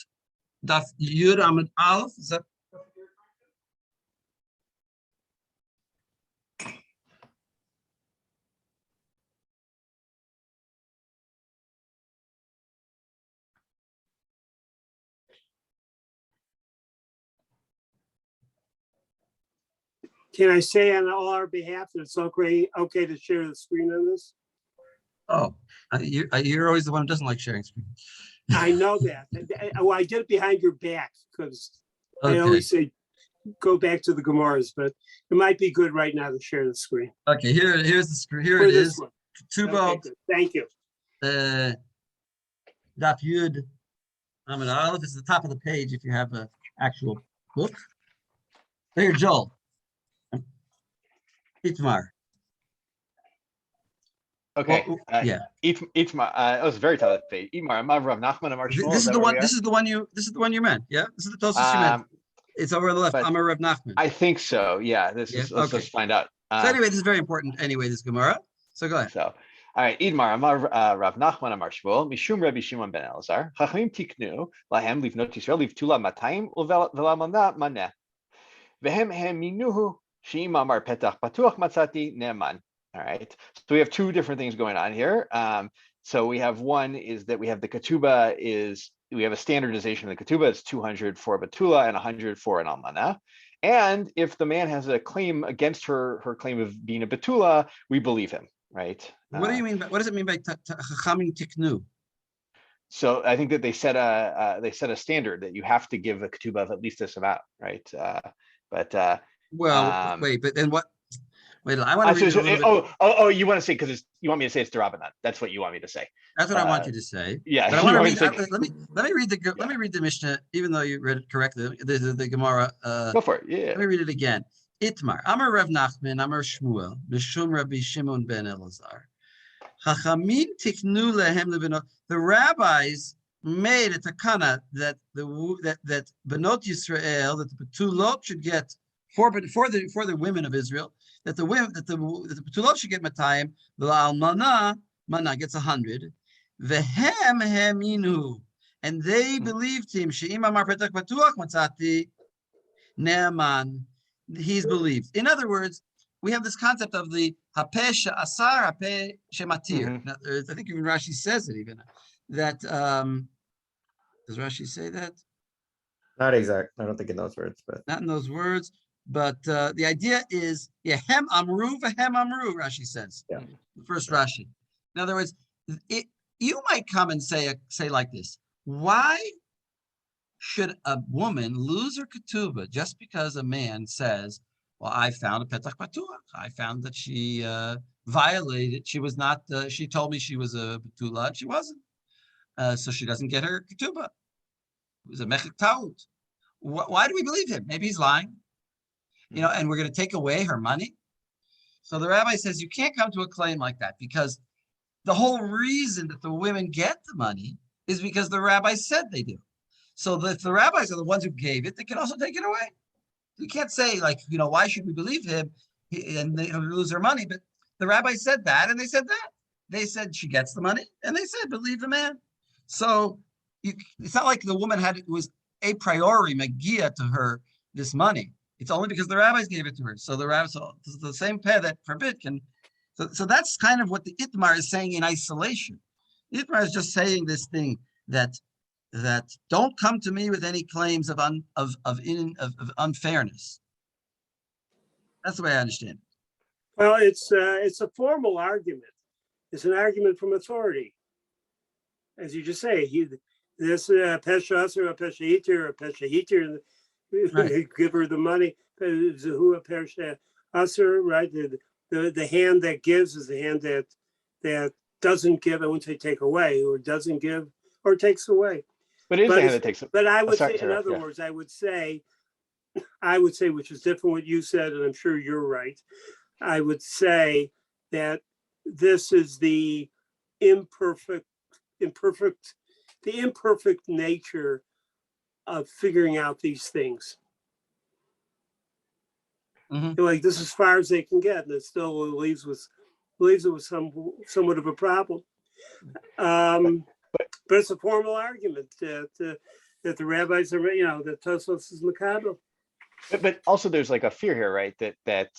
Daf Yud Amud Aleph. Is that? Can I say on all our behalf that it's okay to share the screen on this? Oh, you're always the one who doesn't like sharing screen. I know that. I did it behind your back because I Okay. always say go back to the Gemaras, but it might be good right now to share the screen. Okay, here's the screen. Here For it this is. one. Ketubot, Okay, good. Thank you. Daf Yud Amud Aleph. This is the top of the page if you have an actual book. Here, Joel. Itmar. Okay. Well, yeah. Itmar. That was very top of the page. Itmar. Amav Rav Nachman Amar Shmuel. This is the one. This is the one you. This is the one you meant. Yeah. This is the closest you meant. It's over on the left. but Amar Rav Nachman. I think so. Yeah. Let's Okay. just find out. So anyway, this is very important. Anyway, this Gemara. So go ahead. So, all right. Idmar Amar Rav Nachman Amar Shmuel Mishum Rabbi Shimon ben Elazar Chachamim tiknu lahem livnot Yisrael livtula matayim uvelamana maneh vehem hem minuhu sheim amar petach patuach matzati ne'eman. All right. So we have two different things going on here. So we have one is that we have the ketubah we have a standardization of the ketubah. It's 200 for batula and 100 for an almana. And if the man has a claim against her claim of being a batula, we believe him, right? What do you mean? What does it mean by chachamim tiknu? So I think that they set a standard that you have to give a ketubah of at least this amount, right? Wait, but then what? Wait, I want to read it you want to say because you want me to say it's Darabanan. That's what you want me to say. That's what I want you to say. Yeah, but I want to read. Let me read the Mishnah, even though you read it correctly. The Gemara. Go for it. Yeah. Let me read it again. Itmar, Amar Rav Nachman, Amar Shmuel, B'shum Rabbi Shimon ben Elazar. Chachamim tiknu lehem lebenot. The rabbis made a takana that benot Yisrael, that the betulot should get for the women of Israel, that the betulot should get matayim, the almana gets 100. Vehem heminu, and they believed him. She'im amar petach patuach matzati ne'eman. He's believed. In other words, we have this concept of the hapeh she'asar, hapeh she'matir. I think even Rashi says it. Even that does Rashi say that? Not exact. I don't think in those words, but not in those words. But the idea is, hem amru v'hem amru. Rashi says. Yeah. The first Rashi. In other words, you might come and say like this: why should a woman lose her ketubah just because a man says, well, I found a petach patuach. I found that she violated. She was not. She told me she was a betula. She wasn't. So she doesn't get her ketubah. It was a mechek taut. Why do we believe him? Maybe he's lying. And we're going to take away her money. So the rabbi says you can't come to a claim like that because the whole reason that the women get the money is because the rabbi said they do. So if the rabbis are the ones who gave it, they can also take it away. You can't say why should we believe him and they lose their money? But the rabbi said that, and they said that. They said she gets the money, and they said believe the man. So it's not like the woman was a priori magia to her this money. It's only because the rabbis gave it to her. So the same pair that forbid can. So that's kind of what the Itmar is saying in isolation. The Itmar is just saying this thing that don't come to me with any claims of unfairness. That's the way I understand it. Well, it's a formal argument. It's an argument from authority, as you just say. This pesha or a pesha hitir or a pesha hitir. Right. Give her the money. Right? The hand that gives is the hand that doesn't give. I wouldn't say take away, or doesn't give, or takes away. But it is the hand that takes it. But I would say, in other words, I would say, which is different what you said, and I'm sure you're right. I would say that this is the imperfect nature of figuring out these things. Like this is as far as they can get, and it still leaves it with somewhat of a problem. But it's a formal argument that the rabbis are, that Tosfos is makabel. But also there's like a fear here, right? That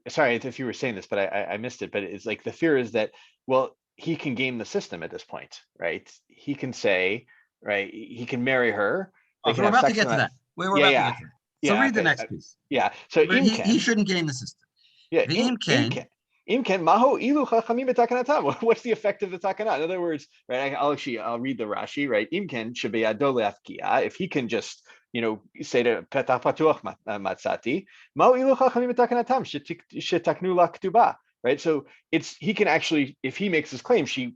sorry if you were saying this, but I missed it. But it's like the fear is that, well, he can game the system at this point, right? He can say, right, he can marry her. We're about to get to that. We're about to get to that. So Yeah, read the okay, next piece. yeah. So But he shouldn't game the system. yeah, V'im ken. maho ilu chachamim b'takanatam. What's the effect of the takana? In other words, right? I'll read the Rashi. Right, imken shebeyado leafkia. If he can just say to petach patuach matzati, maho ilu chachamim b'takanatam shetaknu la ketubah. Right, so he can actually, if he makes his claim, she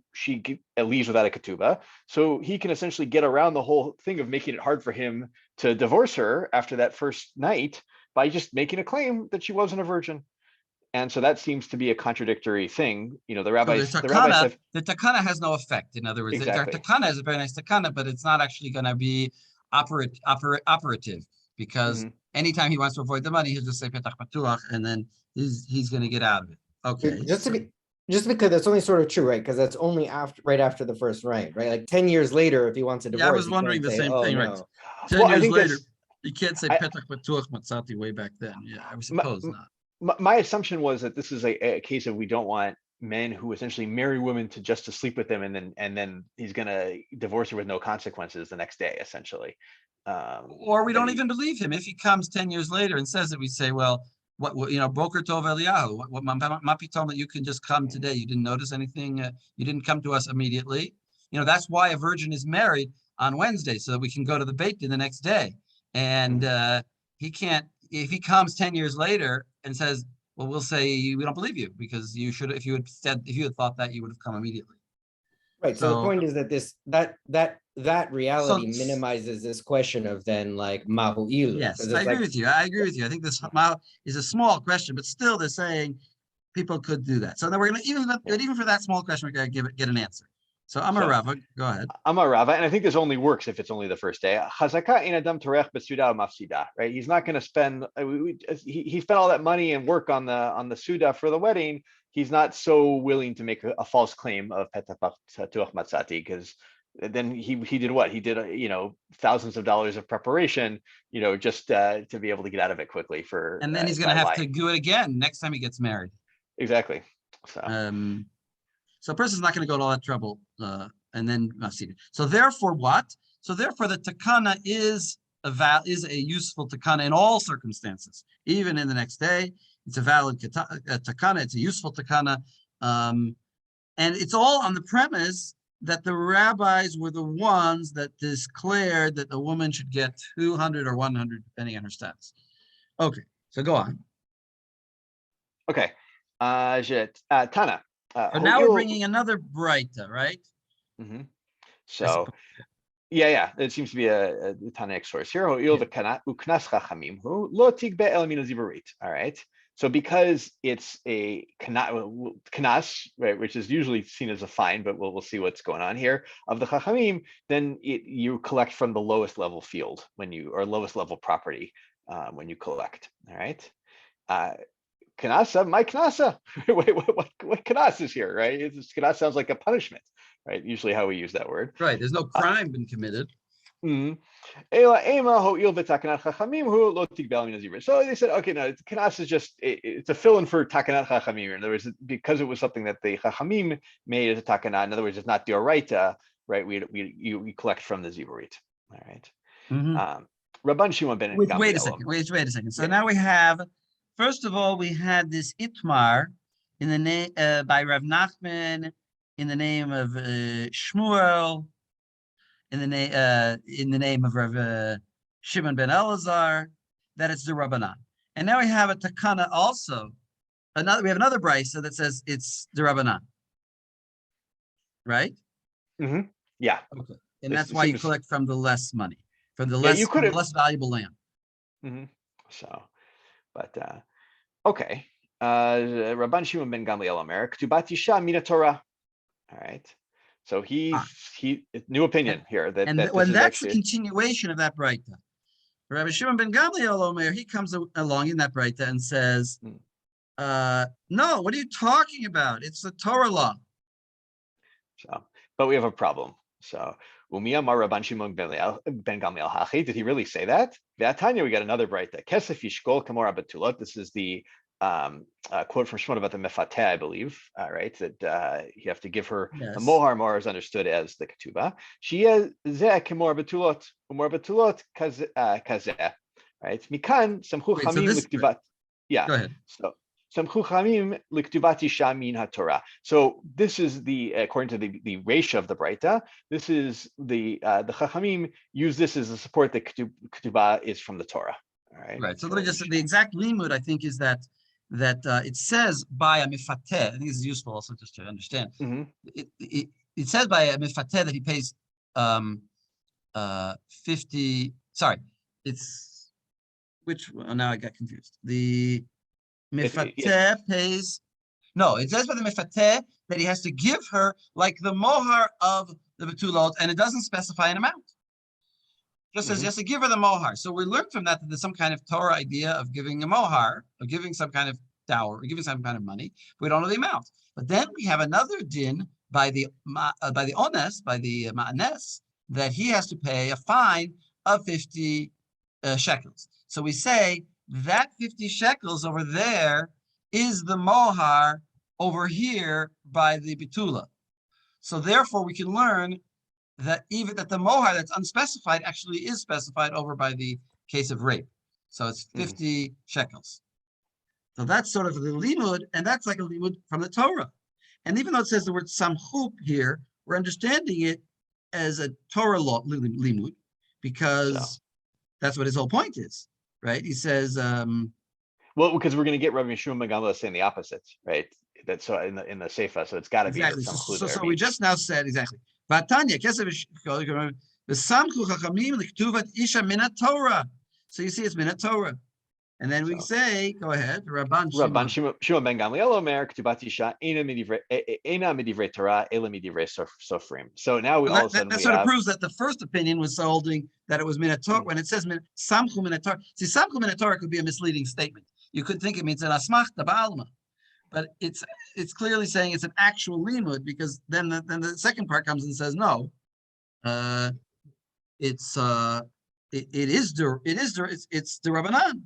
leaves without a ketubah, so he can essentially get around the whole thing of making it hard for him to divorce her after that first night by just making a claim that she wasn't a virgin. And so that seems to be a contradictory thing. The rabbis have the takana has no effect. In other words, exactly. The takana is a very nice takana, but it's not actually going to be operative because anytime he wants to avoid the money, he'll just say petach patuach, and then he's going to get out of it. Okay. Just because that's only sort of true, right? Because that's only right after the first right? Like 10 years later, if he wants a divorce. Yeah, I was wondering the same thing, right? 10 years later, you can't say petach patuach matzati way back then. Yeah, I suppose not. My assumption was that this is a case of we don't want men who essentially marry women to sleep with them, and then he's gonna divorce her with no consequences the next day, essentially. Or we don't even believe him if he comes 10 years later and says it. We say, well, what Boker Tov Eliyahu, what Mapi told me that you can just come today. You didn't notice anything. You didn't come to us immediately. That's why a virgin is married on Wednesday, so that we can go to the Beit Din the next day. And he can't, if he comes 10 years later and says, well, we'll say we don't believe you because you should, if you had thought that, you would have come immediately. Right. So the point is that that reality minimizes this question of then like mahu ilu. Yes, I agree with you. I think this is a small question, but still they're saying people could do that. So then we're going to, even for that small question, we're going to get an answer. So Amar Rava, go ahead. Amar Rava, and I think this only works if it's only the first day. Chazaka ein adam torech b'suda mafsida. Right? He's not going to spend. He spent all that money and work on the suda for the wedding. He's not so willing to make a false claim of petach patuach matzati, because then he did what? He did thousands of dollars of preparation, just to be able to get out of it quickly for. And then he's going to have to do it again next time he gets married. Exactly. So a person's not going to go to all that trouble and then mafsida. So therefore, what? So therefore, the takana is a useful takana in all circumstances, even in the next day. It's a valid takana. It's a useful takana, and it's all on the premise that the rabbis were the ones that declared that the woman should get 200 or 100, depending on her status. Okay, so go on. Okay, Tana. But now we're bringing another braita, right? Mm-hmm. So, yeah, it seems to be a Tanaic source here. All right. So because it's a kanas, right, which is usually seen as a fine, but we'll see what's going on here of the chachamim, then you collect from the lowest level field or lowest level property when you collect. All right. Kanasa, my kanasa. Wait, what kanas is here, right? Kanas sounds like a punishment, right? Usually how we use that word. Right. There's no crime been committed. So they said, okay, no, kanas is just it's a fill-in for takanat chachamim. In other words, because it was something that the chachamim made as a takanat. In other words, it's not dioraita, right? We collect from the ziburit. All right. Rabban Shimon ben Gamliel. Wait a second. So now we have. First of all, we had this itmar in the name by Rav Nachum in the name of Shmuel, in the name of Rav Shimon ben Elazar, that it's the Rabbanan. And now we have a takana also. We have another brisa that says it's the Rabbanan. Right? Mm-hmm. Yeah. Okay. And that's why you collect from the less money, from the less valuable land. Mm-hmm. So. But okay, Rabban Shimon ben Gamliel Omer, Ketubot Isha mina Torah. All right, so he new opinion here that's the continuation of that braita. Rabbi Shimon ben Gamliel Omer, he comes along in that braita and says, "No, what are you talking about? It's the Torah law." So, but we have a problem. So. Rabban Shimon ben Gamliel Hachi. Did he really say that? V'atanya, we got another braita. Kesef yishkol kamor abatulot. This is the quote from Shimon about the mefateh, I believe. Right, that you have to give her a mohar. Mohar is understood as the ketubah. Sheyeh zeh kamor abatulot. Umor abatulot kazeh. right? Mikan samchu Wait, so chamim this- liktuvat. Yeah. Go ahead. So samchu chamim liktuvat isha min haTorah. So this is according to the Reisha of the Breita. This is the Chachamim use this as a support that ketubah is from the Torah. All right. Right. So let me just, the exact limud, I think, is that it says by a mifateh. I think this is useful also just to understand. Mhm. It says by a mifateh that he pays 50. Sorry, it's which one? Now I got confused. The mifateh pays. No, it says by the mifateh that he has to give her like the mohar of the betulot, and it doesn't specify an amount. Just says he has to give her the mohar. So we learned from that there's some kind of Torah idea of giving a mohar, of giving some kind of dower, or giving some kind of money. We don't know the amount. But then we have another din by the ones, by the ma'anes, that he has to pay a fine of 50 shekels. So we say that 50 shekels over there is the mohar over here by the bitula. So therefore we can learn that even that the mohar that's unspecified actually is specified over by the case of rape. So it's 50 shekels. So that's sort of the limud, and that's like a limud from the Torah. And even though it says the word samchup here, we're understanding it as a Torah law limud, because that's what his whole point is, right? He says, well, because we're going to get Rabbi Shimon ben Gamliel saying the opposite, right? That's so in the Seifa, so it's got to be exactly. some clue So there. we just now said exactly. Vatanya, so you see, it's minat Torah, and then we say, go ahead, Rabban Shimon ben Gamliel Omer Ketubat Isha Eina midivrei Torah Ela midivrei Sofrim. So now we all of a sudden that sort of proves that the first opinion was holding that it was minat Torah. When it says samchu minat Torah, see, samchu minat Torah could be a misleading statement. You could think it means an asmachta ba'alma, but it's clearly saying it's an actual limud, because then the second part comes and says no, it's the Rabbanan.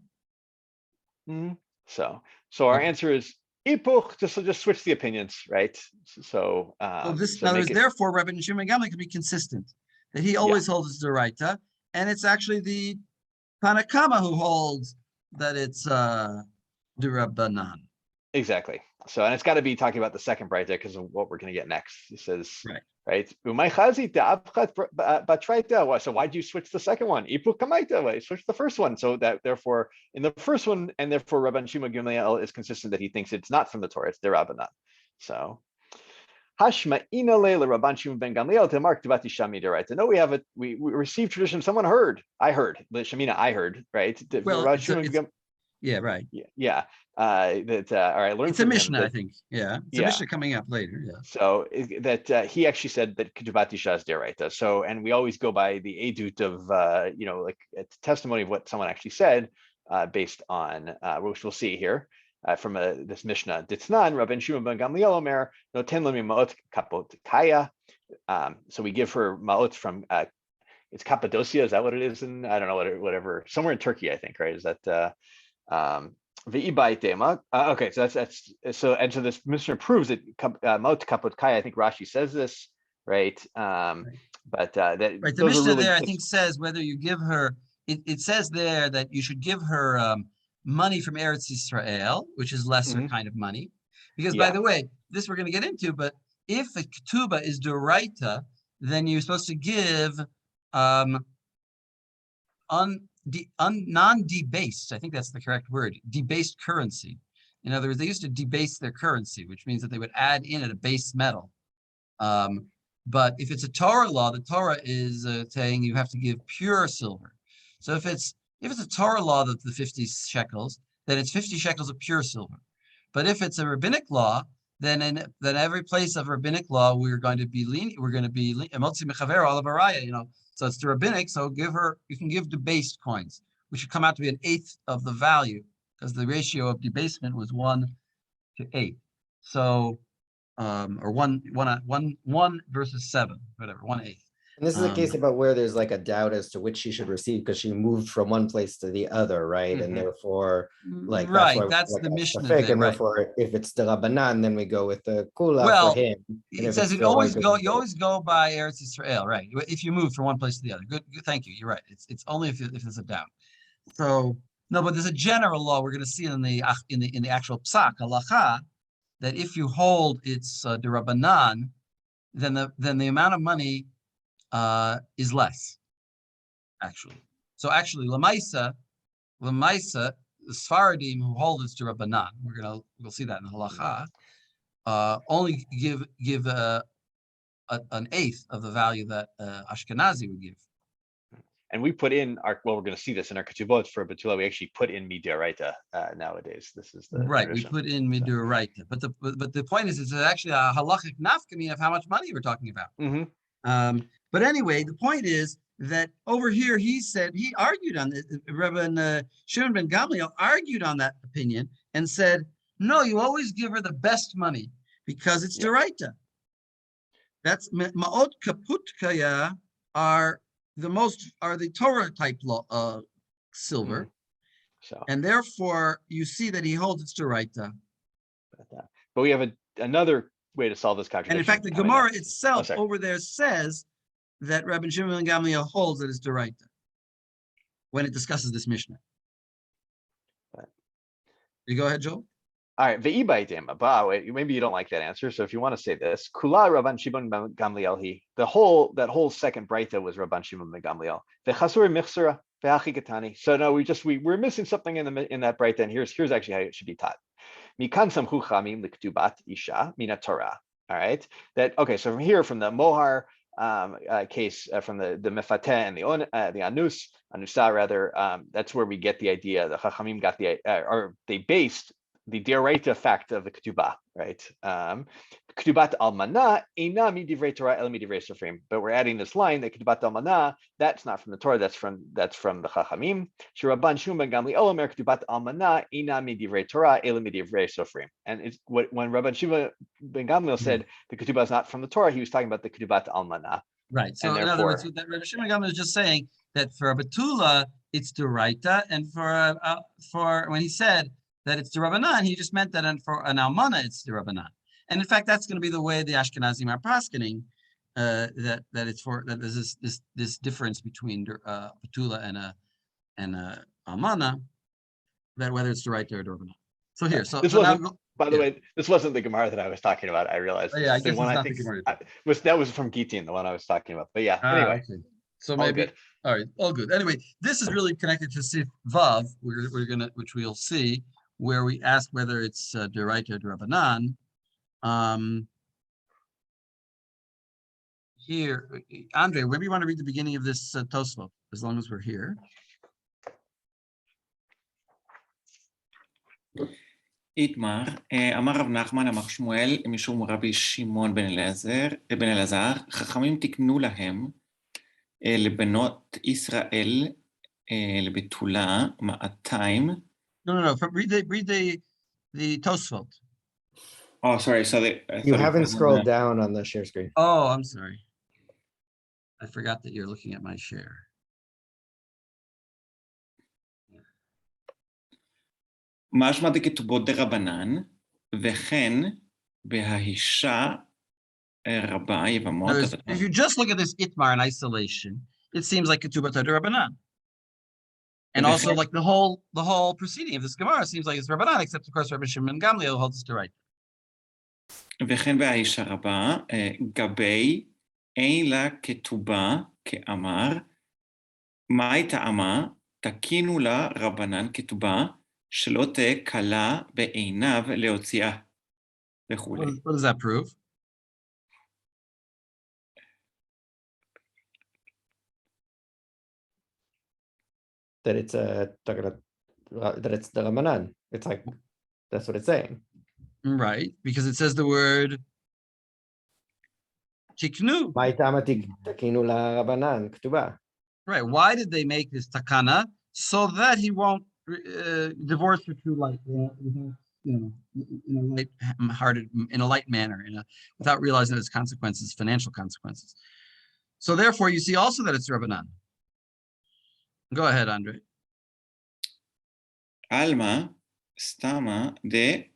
So our answer is ipuch. Just switch the opinions, right? So therefore Rabbi Shimon Gamliel could be consistent that he always holds it's Doraita, and it's actually the Tanakama who holds that it's the Rabbanan. Exactly. So, and it's got to be talking about the second Breita because of what we're going to get next. He says, right? So why'd you switch the second one? Switch the first one. So that therefore, in the first one, and therefore Rabban Shimon Gamliel is consistent that he thinks it's not from the Torah, it's Derabanan. So Hashma inale Rabban Shimon ben Gamliel to mark Tibati Shami Deraita. No, we received tradition. Someone heard. I heard. Shamina, I heard. Right. Well, yeah, right. Yeah. All right. Learn it's a Mishnah, I think. Yeah. It's a Mishnah coming up later. Yeah. So that he actually said that Ketubot Isha is deraita. So, and we always go by the edut of like a testimony of what someone actually said, based on which we'll see here from this Mishnah. Ditznan Rabban Shimon ben Gamliel Omer noten lemi ma'ot kapot kaya. So we give her ma'ot from it's Cappadocia. Is that what it is? And I don't know whatever somewhere in Turkey, I think. Right? Is that okay, so that's so, and so this Mishnah proves that ma'ot kapot kaya. I think Rashi says this, right? But that the Mishnah there, I think, says whether you give her. It says there that you should give her money from Eretz Yisrael, which is lesser kind of money, because by the way, this we're going to get into. But if a ketubah is doraita, then you're supposed to give non-debased, I think that's the correct word, debased currency. In other words, they used to debase their currency, which means that they would add in a base metal. But if it's a Torah law, the Torah is saying you have to give pure silver. So if it's a Torah law that the 50 shekels, then it's 50 shekels of pure silver. But if it's a rabbinic law, then every place of rabbinic law we're going to be emotzi mechaver all of araya, So it's the rabbinic. So you can give debased coins, which would come out to be 1/8 of the value, because the ratio of debasement was 1:8. So, or one versus 7, whatever, 1/8. And this is a case about where there's like a doubt as to which she should receive because she moved from one place to the other, right? And therefore, like that's the Mishnah there, and therefore, if it's the Rabbanan, then we go with the Kula for him. It says you always go by Eretz Yisrael, right? If you move from one place to the other. Good, thank you. You're right. It's only if there's a doubt. So no, but there's a general law we're going to see in the actual psak halacha that if you hold it's derabanan, then the amount of money is less. Actually, so actually lamaisa, the Sfaradim who hold it's derabanan, we'll see that in the halacha, only give an eighth of the value that Ashkenazi would give. And we put in we're going to see this in our Ketubot for Betula. We actually put in Midoraita nowadays. This is the right. tradition. We put in Midoraita, but the point is, it's actually a halachic nafkami of how much money we're talking about. Mm-hmm. But anyway, the point is that over here he argued on this. Rabbi Shimon ben Gamliel argued on that opinion and said, no, you always give her the best money because it's Doraita. That's ma'ot kaputkaya are the Torah type silver. So, and therefore you see that he holds it's Doraita. But we have another way to solve this contradiction. And in fact, the Gemara itself over there says that Rabbi Shimon ben Gamliel holds that it's Doraita when it discusses this Mishnah. You go ahead, Joel. All right, maybe you don't like that answer. So if you want to say this, Kula Rabban Shimon ben Gamliel, that whole second Breita was Rabban Shimon ben Gamliel. V'chasur michsura v'hachi katani. So no, we're missing something in that Breita, and here's actually how it should be taught. Mikan samchu chamim l'ktubat isha mina Torah. All right, so from the Mohar case, from the Mefateh and the Anusa rather, that's where we get the idea. The Chachamim got or they based the Deoraita fact of the Ketubah, right? Ketubat almana eina midivrei Torah el midivrei sofrim. But we're adding this line that Ketubat almana, that's not from the Torah, that's from the Chachamim. Shirabban Shimon ben Gamliel omer Ketubat almana eina midivrei Torah el midivrei sofrim. And it's when Rabban Shimon ben Gamliel said the Ketubah is not from the Torah, he was talking about the Ketubat almana. Right. So in other words, that Rabbi Shimon ben Gamliel is just saying that for a Betula it's Doraita, and for when he said that it's the Rabbanan, he just meant that for an Almana, it's the Rabbanan. And in fact, that's going to be the way the Ashkenazim are paskening, that there's this difference between Betula and a Almana, that whether it's the right or the Rabbanan. So here, by the way, this wasn't the Gemara that I was talking about. I realized. Oh, yeah, I guess it's not the Gemara. That was from Gitin, the one I was talking about. But yeah, anyway. Okay. So maybe all right, all good. Anyway, this is really connected to Sif Vav, which we'll see, where we ask whether it's Deraita or Drabanan. Here, Andre, maybe you want to read the beginning of this Tosfot, as long as we're here. איתמר, אמר רב נחמן, אמר שמואל, משום רבי שמעון בן אלעזר, חכמים תקנו להם לבנות ישראל לבתולה 200. No. Read the Tosfot. Oh, sorry. So you haven't scrolled down on the share screen. Oh, I'm sorry. I forgot that you're looking at my share. משמע דכתובות דרבנן, וכן בהאישה רבה יבמות. If you just look at this Itmar in isolation, it seems like Ketubot Rabbanan. And also like the whole proceeding of this Gemara seems like it's Rabbanan, except of course Rabbi Shimon Gamliel holds it right. וכן בהאישה רבה, גבי אין לה כתובה כאמר, מהי טעמה? תקינו לה רבנן כתובה, שלא תהיה קלה בעיניו להוציאה, וכולי. What does that prove? That it's the Ramanan. It's like, that's what it's saying. Right, because it says the word tiknu. Right, why did they make this takana? So that he won't divorce her through light, in a light manner, without realizing its consequences, financial consequences. So therefore, you see also that it's Rabbanan. Go ahead, Andre. Alma stama de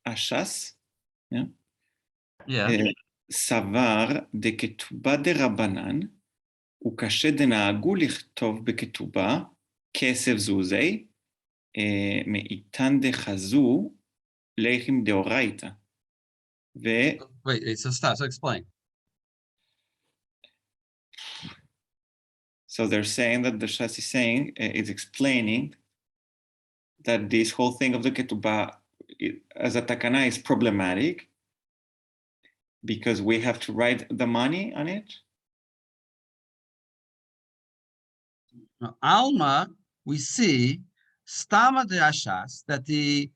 ashas, סבר דכתובה דרבנן, וקשה דנהגו לכתוב בכתובה, כסף זוזי, מאיתן דחזו, לחם דאורייתא. Wait, so stop. So explain. So they're saying that the Shas is saying, is explaining that this whole thing of the ketubah as a takana is problematic because we have to write the money on it. Now, Alma, we see stama de ashas, that the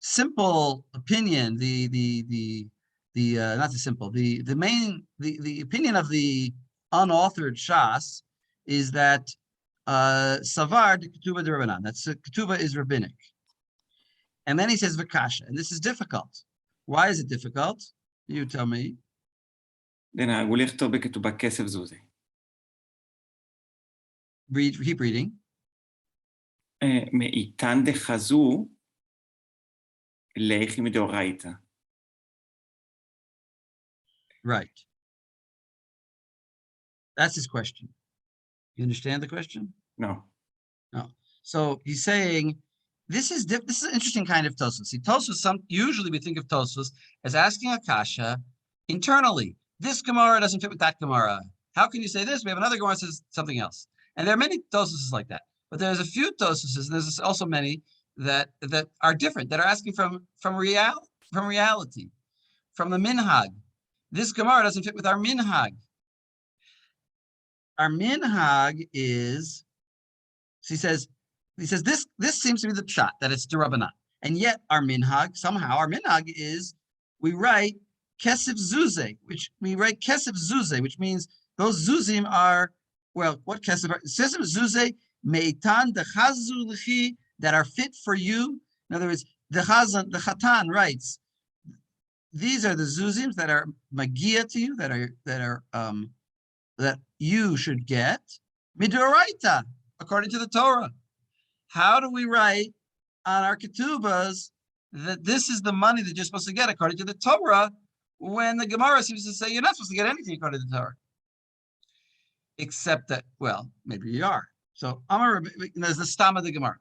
simple opinion, the not the simple, the main, the opinion of the unauthored shas is that savar de ketubah de rabbanan, that's ketubah is rabbinic. And then he says vakasha, and this is difficult. Why is it difficult? You tell me. דנהגו לכתוב בכתובה כסף זוזי. Keep reading. מאיתן דחזו, לחם דאורייתא. Right. That's his question. You understand the question? No. No. So he's saying, this is an interesting kind of Tosfos. See, Tosfos, usually we think of Tosfos as asking a kasha internally. This Gemara doesn't fit with that Gemara. How can you say this? We have another Gemara that says something else. And there are many Tosfos like that. But there's a few Tosfos, and there's also many that are different, that are asking from reality, from the minhag. This Gemara doesn't fit with our minhag. Our minhag is, so he says this seems to be the pshat, that it's d'Rabbanan. And yet our minhag is we write kesef zuze, which means those zuzim are, well, what kesef are? Kesef zuze meitan dechazu l'chi, that are fit for you. In other words, the Chatan writes, these are the zuzims that are magia to you, that you should get midoraita, according to the Torah. How do we write on our ketubas that this is the money that you're supposed to get according to the Torah, when the Gemara seems to say you're not supposed to get anything according to the Torah? Except that, well, maybe you are. So there's the stam of the Gemara.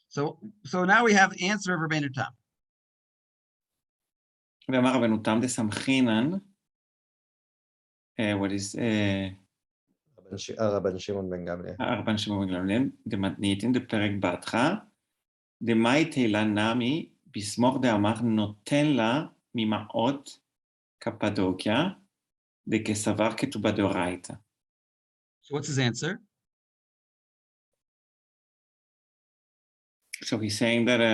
So now we have the answer of Rabbeinu Tam. ואמר רבנו תם דסמכינן, what is, רבן שמעון בן גמליאל. רבן שמעון בן גמליאל, דמתניתין דפרק בתך, דמאי תהילה נמי, בסמוך דאמר נותן לה ממעות קפדוקיה, דכסבר כתובה דאורייתא. So what's his answer? So he's saying that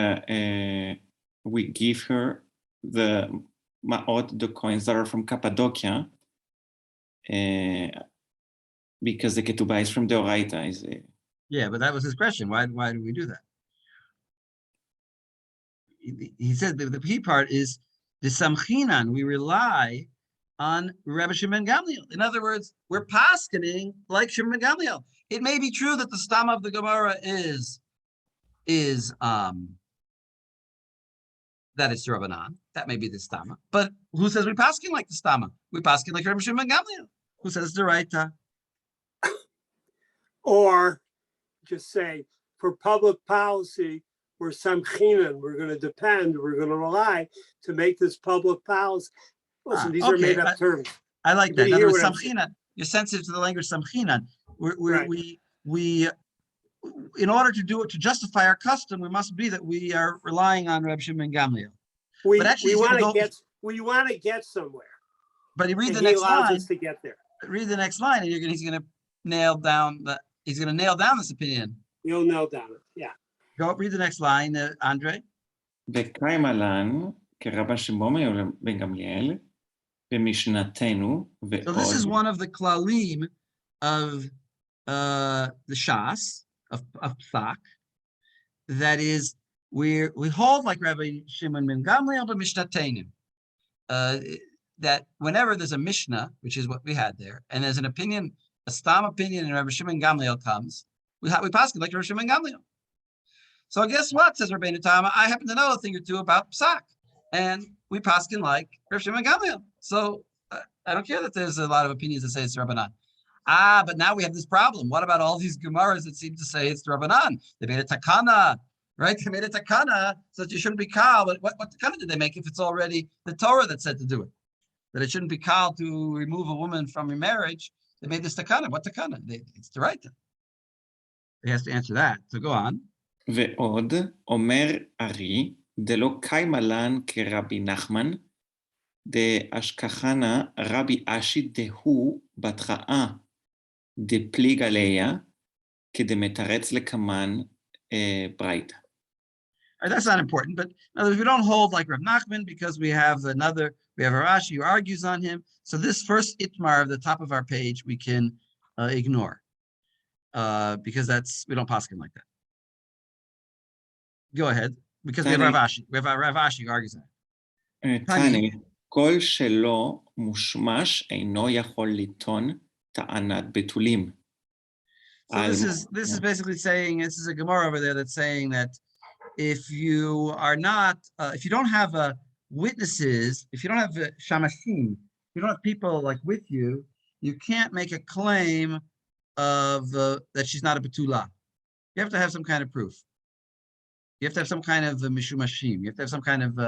we give her the ma'ot, the coins that are from Cappadocia, because the ketubah is from Deoraita. Yeah, but that was his question. Why do we do that? He said the key part is the samchinan. We rely on Rabbi Shimon Gamliel. In other words, we're paskening like Shimon Gamliel. It may be true that the stam of the Gemara is that it's Rabbanan. That may be the stama. But who says we paskin like the stama? We paskin like Rabbi Shimon Gamliel. Who says it's the raita? Or just say, for public policy, we're samchinan. We're going to depend. We're going to rely to make this public policy. Listen, these are made up terms. I like that. In other words, samchinan. You're sensitive to the language samchinan. We in order to do it, to justify our custom, we must be that we are relying on Reb Shimon Gamliel. We want to get somewhere. But you read the next line. Us to get there. Read the next line, and he's going to nail down this opinion. You'll nail down it. Yeah. Go read the next line, Andre. וקיים עלן כרבן שמעון בן גמליאל במשנתנו ועוד. So this is one of the klalim of the Shas of Psak. That is, we hold like Rabbi Shimon ben Gamliel b'mishnatenu. That whenever there's a Mishnah, which is what we had there, and there's an opinion, a stam opinion, and Rabbi Shimon Gamliel comes, we pass like Rabbi Shimon Gamliel. So guess what, says Rabbeinu Tam, I happen to know a thing or two about Psak, and we paskin like Rabbi Shimon Gamliel. So I don't care that there's a lot of opinions that say it's Rabbanan. But now we have this problem. What about all these Gemaras that seem to say it's Rabbanan? They made a takana, right? They made a takana so that you shouldn't be kal. But what takana did they make if it's already the Torah that said to do it? That it shouldn't be kal to remove a woman from your marriage. They made this takana. What takana? It's the right thing. He has to answer that. So go on. ועוד אומר ארי, דלא קיימה לן כרבי נחמן, דאשכחנה רבי אשי דהו בתראה דפליג עליה, כדמתרץ לקמן ברייתא. That's not important, but in other words, we don't hold like Rav Nachman because we have Rashi who argues on him. So this first itmar of the top of our page we can ignore because we don't paskin like that. Go ahead, because we have Rav Ashi. We have Rav Ashi who argues on it. תניא, כל שלא מושמש אינו יכול לטעון טענת בתולים. So this is basically saying, this is a Gemara over there that's saying that if you don't have witnesses, if you don't have shamashim, you don't have people like with you, you can't make a claim of that she's not a betula. You have to have some kind of proof. You have to have some kind of mishumashim. You have to have some kind of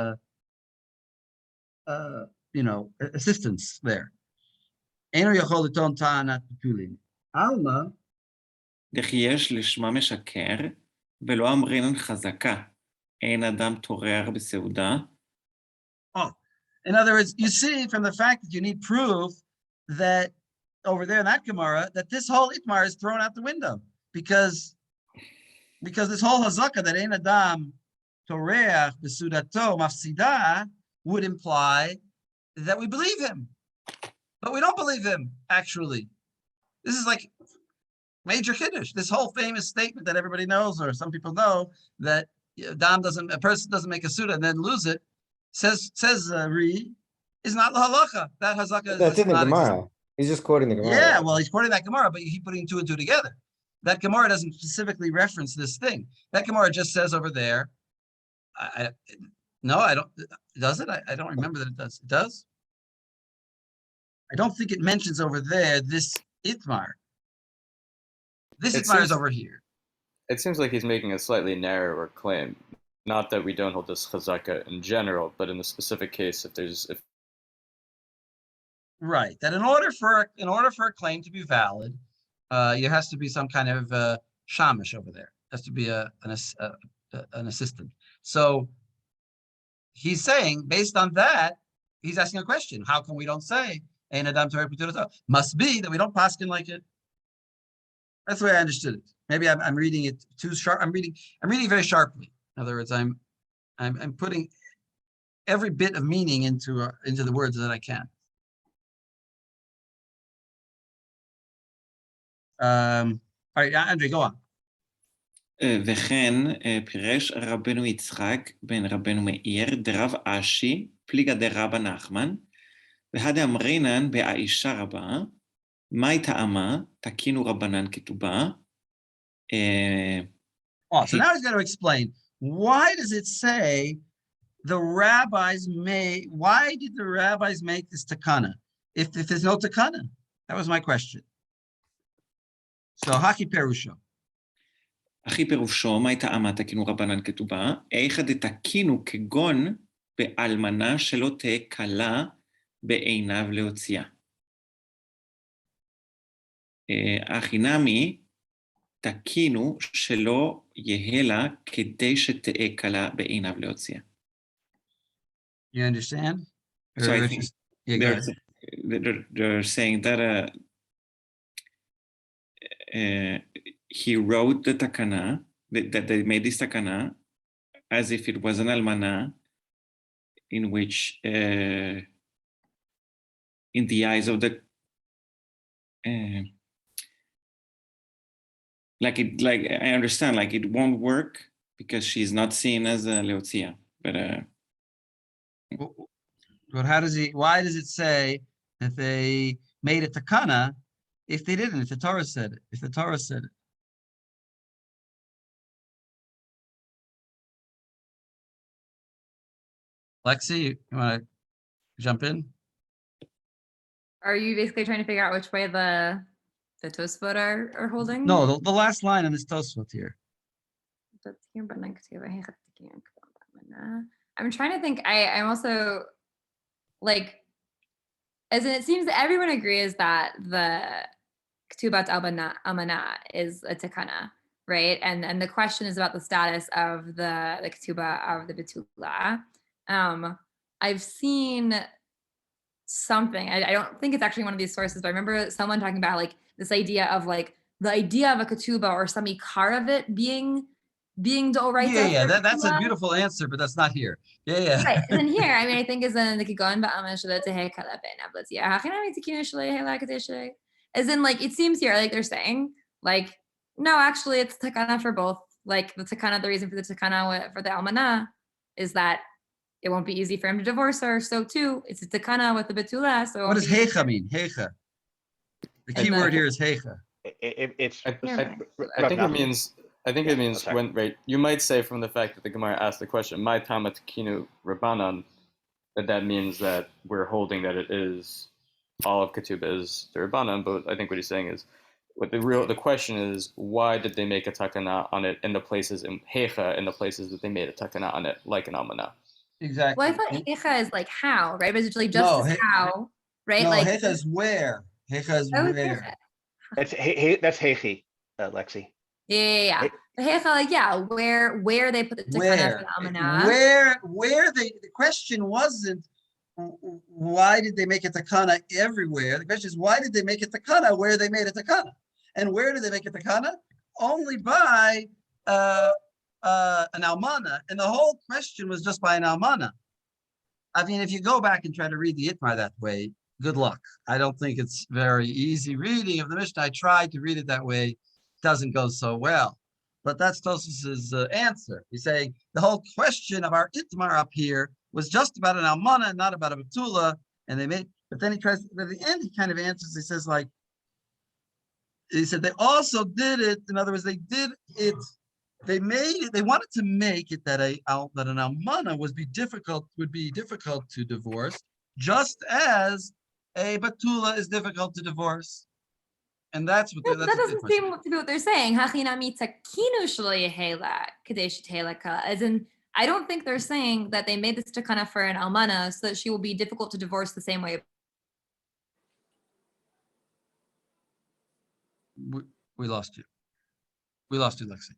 assistance there. Eino yachol liton ta'anat betulin. Alma. דכי יש לשמה משקר, ולא אמרינן חזקה, אין אדם טורח בסעודה. In other words, you see from the fact that you need proof that over there in that Gemara, that this whole itmar is thrown out the window because this whole hazaka that ein adam toreach besudato mafsida would imply that we believe him, but we don't believe him actually. This is like major kiddush. This whole famous statement that everybody knows, or some people know, that a person doesn't make a suda and then lose it, says Ri, is not the halacha. That hazaka That's in the Gemara. He's just quoting the Gemara. Yeah, well, he's quoting that Gemara, but he's putting two and two together. That Gemara doesn't specifically reference this thing. That Gemara just says over there. I don't. Does it? I don't remember that it does. It does. I don't think it mentions over there this itmar. This itmar is over here. It seems like he's making a slightly narrower claim. Not that we don't hold this chazaka in general, but in the specific case, if right, that in order for a claim to be valid, there has to be some kind of shamish over there. There has to be an assistant. So he's saying, based on that, he's asking a question. How come we don't say ein adam toreh b'tulato? Must be that we don't paskin like it. That's the way I understood it. Maybe I'm reading it too sharp. I'm reading very sharply. In other words, I'm putting every bit of meaning into the words that I can. All right, Andre, go on. וכן פירש רבנו יצחק בן רבנו מאיר דרב אשי פליגה דרבא נחמן והדאמרינן באישה רבה מאי טעמה תקינו רבנן כתובה. So now he's going to explain, why does it say why did the rabbis make this takana if there's no takana? That was my question. So haki perusho. אחי פירושו, מאי טעמה תקינו רבנן כתובה, איכא דתקינו כגון באלמנה שלא תהיה קלה בעיניו להוציאה. אחי נמי, תקינו שלא יהיה לה כדי שתהיה קלה בעיניו להוציאה. You understand? So I think they're saying that he wrote the takana, that they made this takana as if it was an almana, in which, in the eyes of the, like I understand, like it won't work because she's not seen as a leotzia, but why does it say that they made a takana if they didn't, if the Torah said it? Lexi, you want to jump in? Are you basically trying to figure out which way the the Tosfot are holding. No, the last line in this Tosfot here. I'm trying to think. I'm also like, as in, it seems that everyone agrees that the Ketubot Almana is a takana, right? And the question is about the status of the Ketubah of the Betula. I've seen something. I don't think it's actually one of these sources, but I remember someone talking about like this idea of like the idea of a Ketubah or some ikar of it being D'oraita. Yeah, that's a beautiful answer, but that's not here. Yeah. Right. And then here, I mean, I think is in the Kigon Ba'aman Shalate Kala as in like it seems here, like they're saying, like, no, actually it's takana for both. Like the takana, the reason for the takana for the almana is that it won't be easy for him to divorce her. So too, it's a takana with the betula. So What does hecha mean? Hecha. The key word here is hecha. I think it means when, right, you might say from the fact that the Gemara asked the question, my tamat kinu rabbanan, that means that we're holding that it is, all of Ketubah is the rabbanan, but I think what he's saying is, the question is, why did they make a takana on it in the places in hecha, in the places that they made a takana on it, like an almanah? Exactly. Well, I thought hecha is like how, right? But it's like just as how, right? No, like hecha is where. Hecha is where. That's hechi, Lexi. Yeah. The hecha, like, yeah, where they put the takana for the almanah. Where the question wasn't why did they make a takana everywhere? The question is why did they make a takana where they made a takana? And where did they make a takana? Only by an almana. And the whole question was just by an almana. I mean, if you go back and try to read the Itmar that way, good luck. I don't think it's very easy reading of the Mishnah. I tried to read it that way. It doesn't go so well. But that's Tosfos's answer. He's saying the whole question of our Itmar up here was just about an almana and not about a betula. And they made, but then he tries, at the end, he kind of answers, he says like, he said they also did it. In other words, they did it. They made it. They wanted to make it that an almana would be difficult to divorce, just as a betula is difficult to divorce. And that's what. That doesn't seem to be what they're saying. As in, I don't think they're saying that they made this takana for an almana so that she will be difficult to divorce the same way. We lost you. We lost you, Lexi.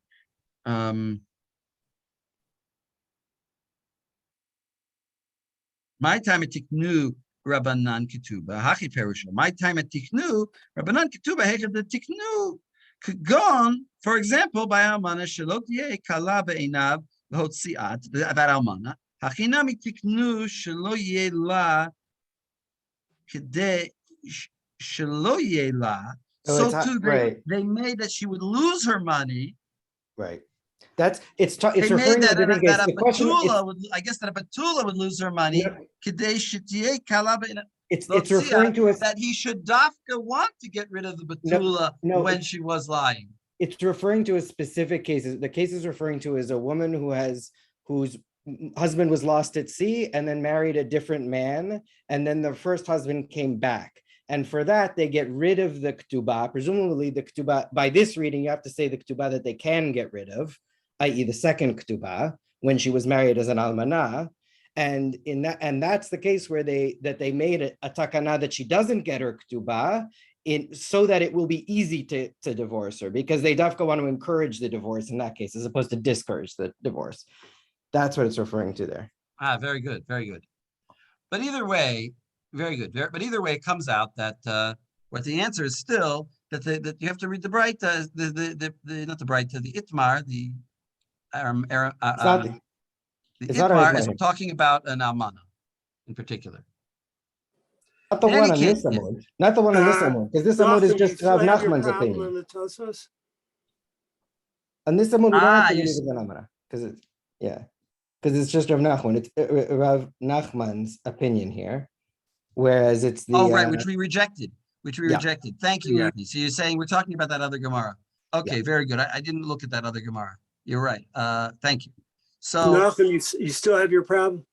My time at Tiknu Rabbanan Ketubah Hachi Perusha. My time at Tiknu Rabbanan Ketubah Hechad the Tiknu Kagon. For example, by Almana Shalot Ye Kala Be'inav Hotziat about Almana Hachinami Tiknu Shalo Ye La Kede Shalo Ye La. So too, they made that she would lose her money. Right. It's referring to a different case. The question I guess that a betula would lose her money. It's referring to that he should dafka want to get rid of the betula when she was lying. It's referring to a specific case. The case is referring to is a woman whose husband was lost at sea and then married a different man, and then the first husband came back. And for that, they get rid of the ketubah. Presumably, the ketubah, by this reading, you have to say the ketubah that they can get rid of, i.e. the second ketubah, when she was married as an almanah. And that's the case where they made a takana that she doesn't get her ketubah, so that it will be easy to divorce her, because they dafka want to encourage the divorce in that case, as opposed to discourage the divorce. That's what it's referring to there. Very good, very good. But either way, very good. But either way, it comes out that what the answer is still that you have to read the Braita, not the Braita, the Itmar, the Itmar is talking about an almana in particular. Not the one on this amud. Not the one on this amud, because this amud is just Rav Nachman's opinion. On this amud, we don't have to read it as an almana, because it's just Rav Nachman. It's Rav Nachman's opinion here. Whereas it's the which we rejected. Thank you, Yafi. So you're saying we're talking about that other Gemara. Okay, very good. I didn't look at that other Gemara. You're right. Thank you. So Nachum, you still have your problem?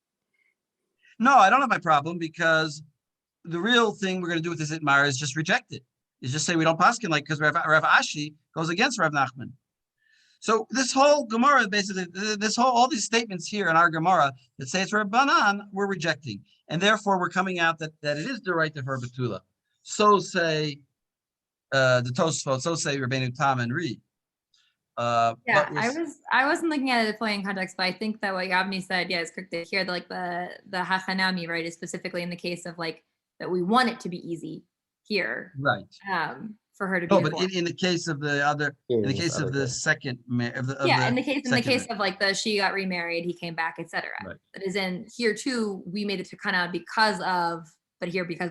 No, I don't have my problem, because the real thing we're going to do with this Itmar is just reject it. is just say we don't paskin like because Rav Ashi goes against Rav Nachman. So this whole Gemara, basically, all these statements here in our Gemara that say it's Rabbanan, we're rejecting, and therefore we're coming out that it is the right of her betula. So say the Tosfot, so say Rabbeinu Tam and Ri. I wasn't looking at it fully in context, but I think that what Yavni said, is correct to hear. Like the hachanami, right, is specifically in the case of like that we want it to be easy here, right? For her to be. Oh, but in the case of the other, in the case of the second, in the case of like she got remarried, he came back, etc. Right. That is in here too. We made it to kind of because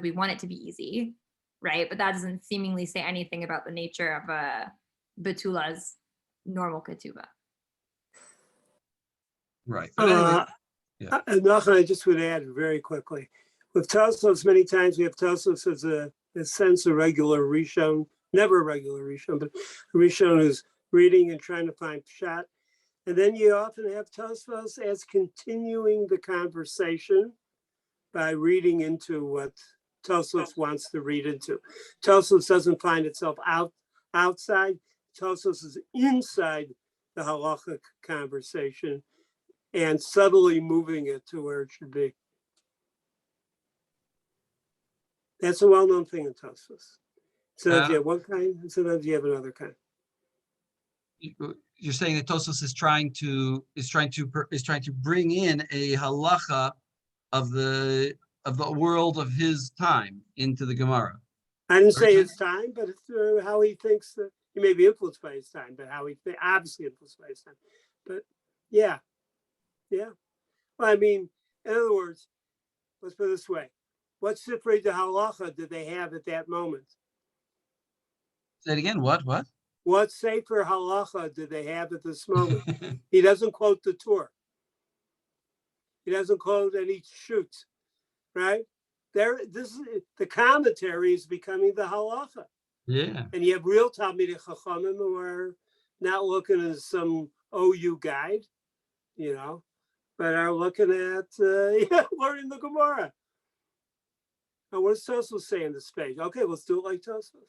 we want it to be easy, right? But that doesn't seemingly say anything about the nature of Betula's normal ketubah. Right. And Nachum, I just would add very quickly. With Tosfos, many times we have Tosfos as a sense of regular Rishon, never a regular Rishon, but a Rishon who's reading and trying to find pshat. And then you often have Tosfos as continuing the conversation by reading into what Tosfos wants to read into. Tosfos doesn't find itself outside. Tosfos is inside the halachic conversation and subtly moving it to where it should be. That's a well-known thing in Tosfos. So you have one kind, and sometimes you have another kind. You're saying that Tosfos is trying to bring in a halacha of the world of his time into the Gemara. I didn't say his time, but it's how he thinks that he may be influenced by his time, but how he obviously influenced by his time. But yeah. Well, I mean, in other words, let's put it this way. What Sifrei de Halacha did they have at that moment? Say it again. What? What Sefer Halacha did they have at this moment? He doesn't quote the Torah. He doesn't quote any shoots, right? The commentary is becoming the Halacha. Yeah. And you have real Talmidei Chachamim who are not looking at some OU guide, but are looking at learning the Gemara. Now, what does Tosfos say in this page? Okay, let's do it like Tosfos.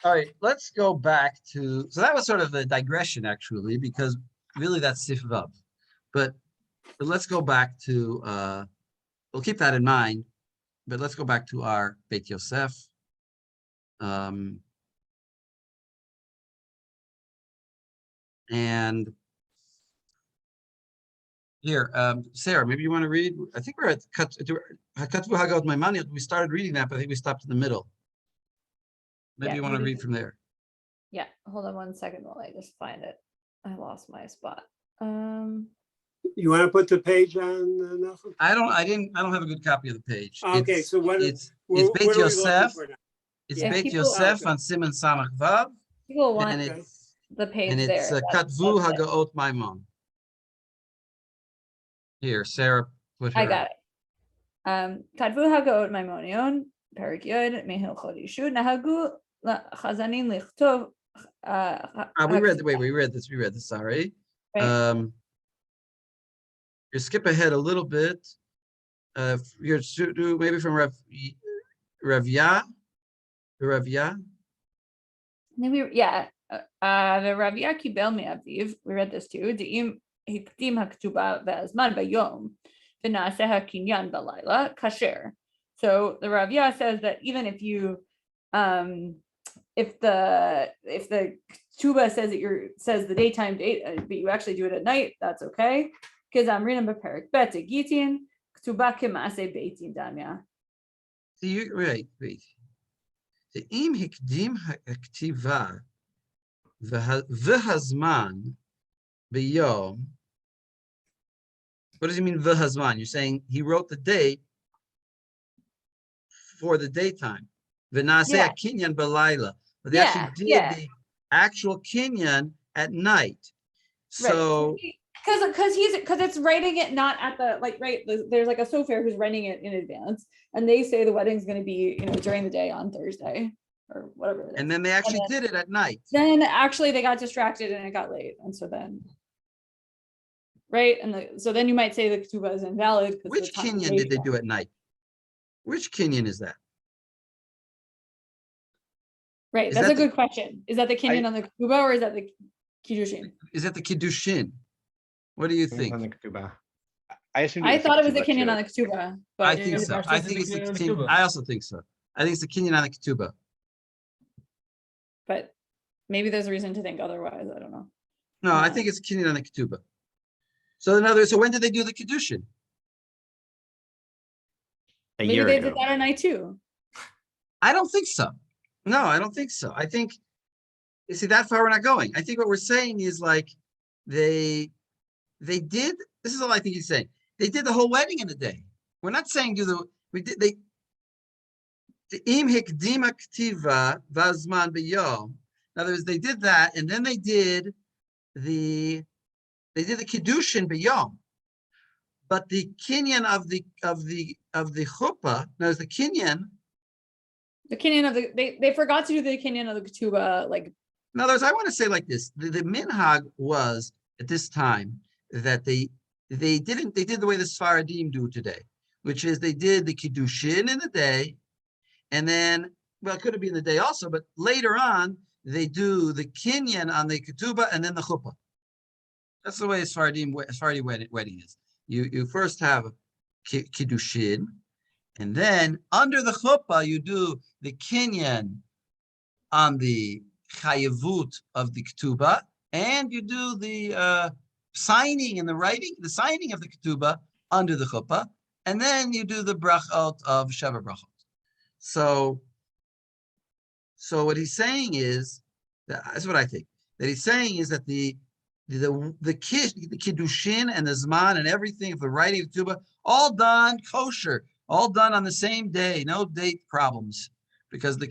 All right, let's go back to, so that was sort of a digression actually, because really that's Sif Vav. But let's go back to, we'll keep that in mind, but let's go back to our Beit Yosef. And here, Sarah, maybe you want to read? I think we're at Ketubot Hagot Maimani. We started reading that, but I think we stopped in the middle. Maybe you want to read from there. Yeah, hold on 1 second while I just find it. I lost my spot. You want to put the page on? Nachum? I don't have a good copy of the page. Okay, so it's Beit Yosef. It's Beit Yosef on Siman Samach Vav. People want the page and it's Ketubot Hagot Maimon. Here, Sarah, put her. I got it. Ketubot Hagot Maimonion, Perik Yod, Mehil Chodishu, Nahagu Chazanin Lichtov. We read this, sorry. Right. You skip ahead a little bit. You're maybe from Ravya. The Ravya. The Ravya Kibel Me'aviv. We read this too. De'im hikdim haktuba ve'azman bayom v'naaseh hakinyan balayla kasher. So the Ravya says that even if you, if the Ketubah says the daytime date, but you actually do it at night, that's okay. Because I'm reading Beperik Bet Gitin Ketubah K'maaseh Beitin Damya. Wait. The im hikdim haktiva v'hazman b'yom. What does he mean v'hazman? You're saying he wrote the date for the daytime. V'naaseh kinyan b'layla. But they actually did the actual kinyan at night. So. Right. Because it's writing it not at the there's like a sofer who's writing it in advance, and they say the wedding's going to be during the day on Thursday or whatever it is. And then they actually did it at night. Then actually they got distracted and it got late, and so then so then you might say the ketubah is invalid. Which kinyan did they do at night? Which kinyan is that? Right, Is that's that a the- good question. Is that the kinyan on the ketubah or is that the kiddushin? Is that the kiddushin? What do you On think? the ketubah. I assumed I thought it was the ketubah, kinyan too. on the ketubah, I but think Yeah, so. Rashi I says think it's it's the the kinyan on the kinyan. ketubah. I also think so. I think it's the kinyan on the ketubah. but maybe there's a reason to think otherwise. I don't know. No, I think it's kinyan on the ketubah. So in other words, so when did they do the kiddushin? A Maybe year they ago. did that at night too. I don't think so. No, I don't think so. I think, you see, that far we're not going. I think what we're saying is like they did. This is all I think he's saying. They did the whole wedding in a day. We're not saying we did the im hikdima ktiva vazman b'yom. In other words, they did that, and then they did the kiddushin b'yom. But the kinyan of the chuppah, no, the kinyan. The kinyan of they forgot to do the kinyan of the ketubah. Like, In other words, I want to say like this: the minhag was at this time that they did the way the Sfaradim do today, which is they did the kiddushin in the day, and then, well, it could have been the day also, but later on they do the kinyan on the ketubah and then the chuppah. That's the way a Sfaradim wedding is. You first have kiddushin, and then under the chuppah you do the kinyan on the chayavut of the ketubah, and you do the signing and the signing of the ketubah under the chuppah, and then you do the brachot of Sheva brachot. So what he's saying is, that's what I think, that he's saying is that the kiddushin and the zman and everything of the writing of ketubah, all done kosher, all done on the same day, no date problems, because the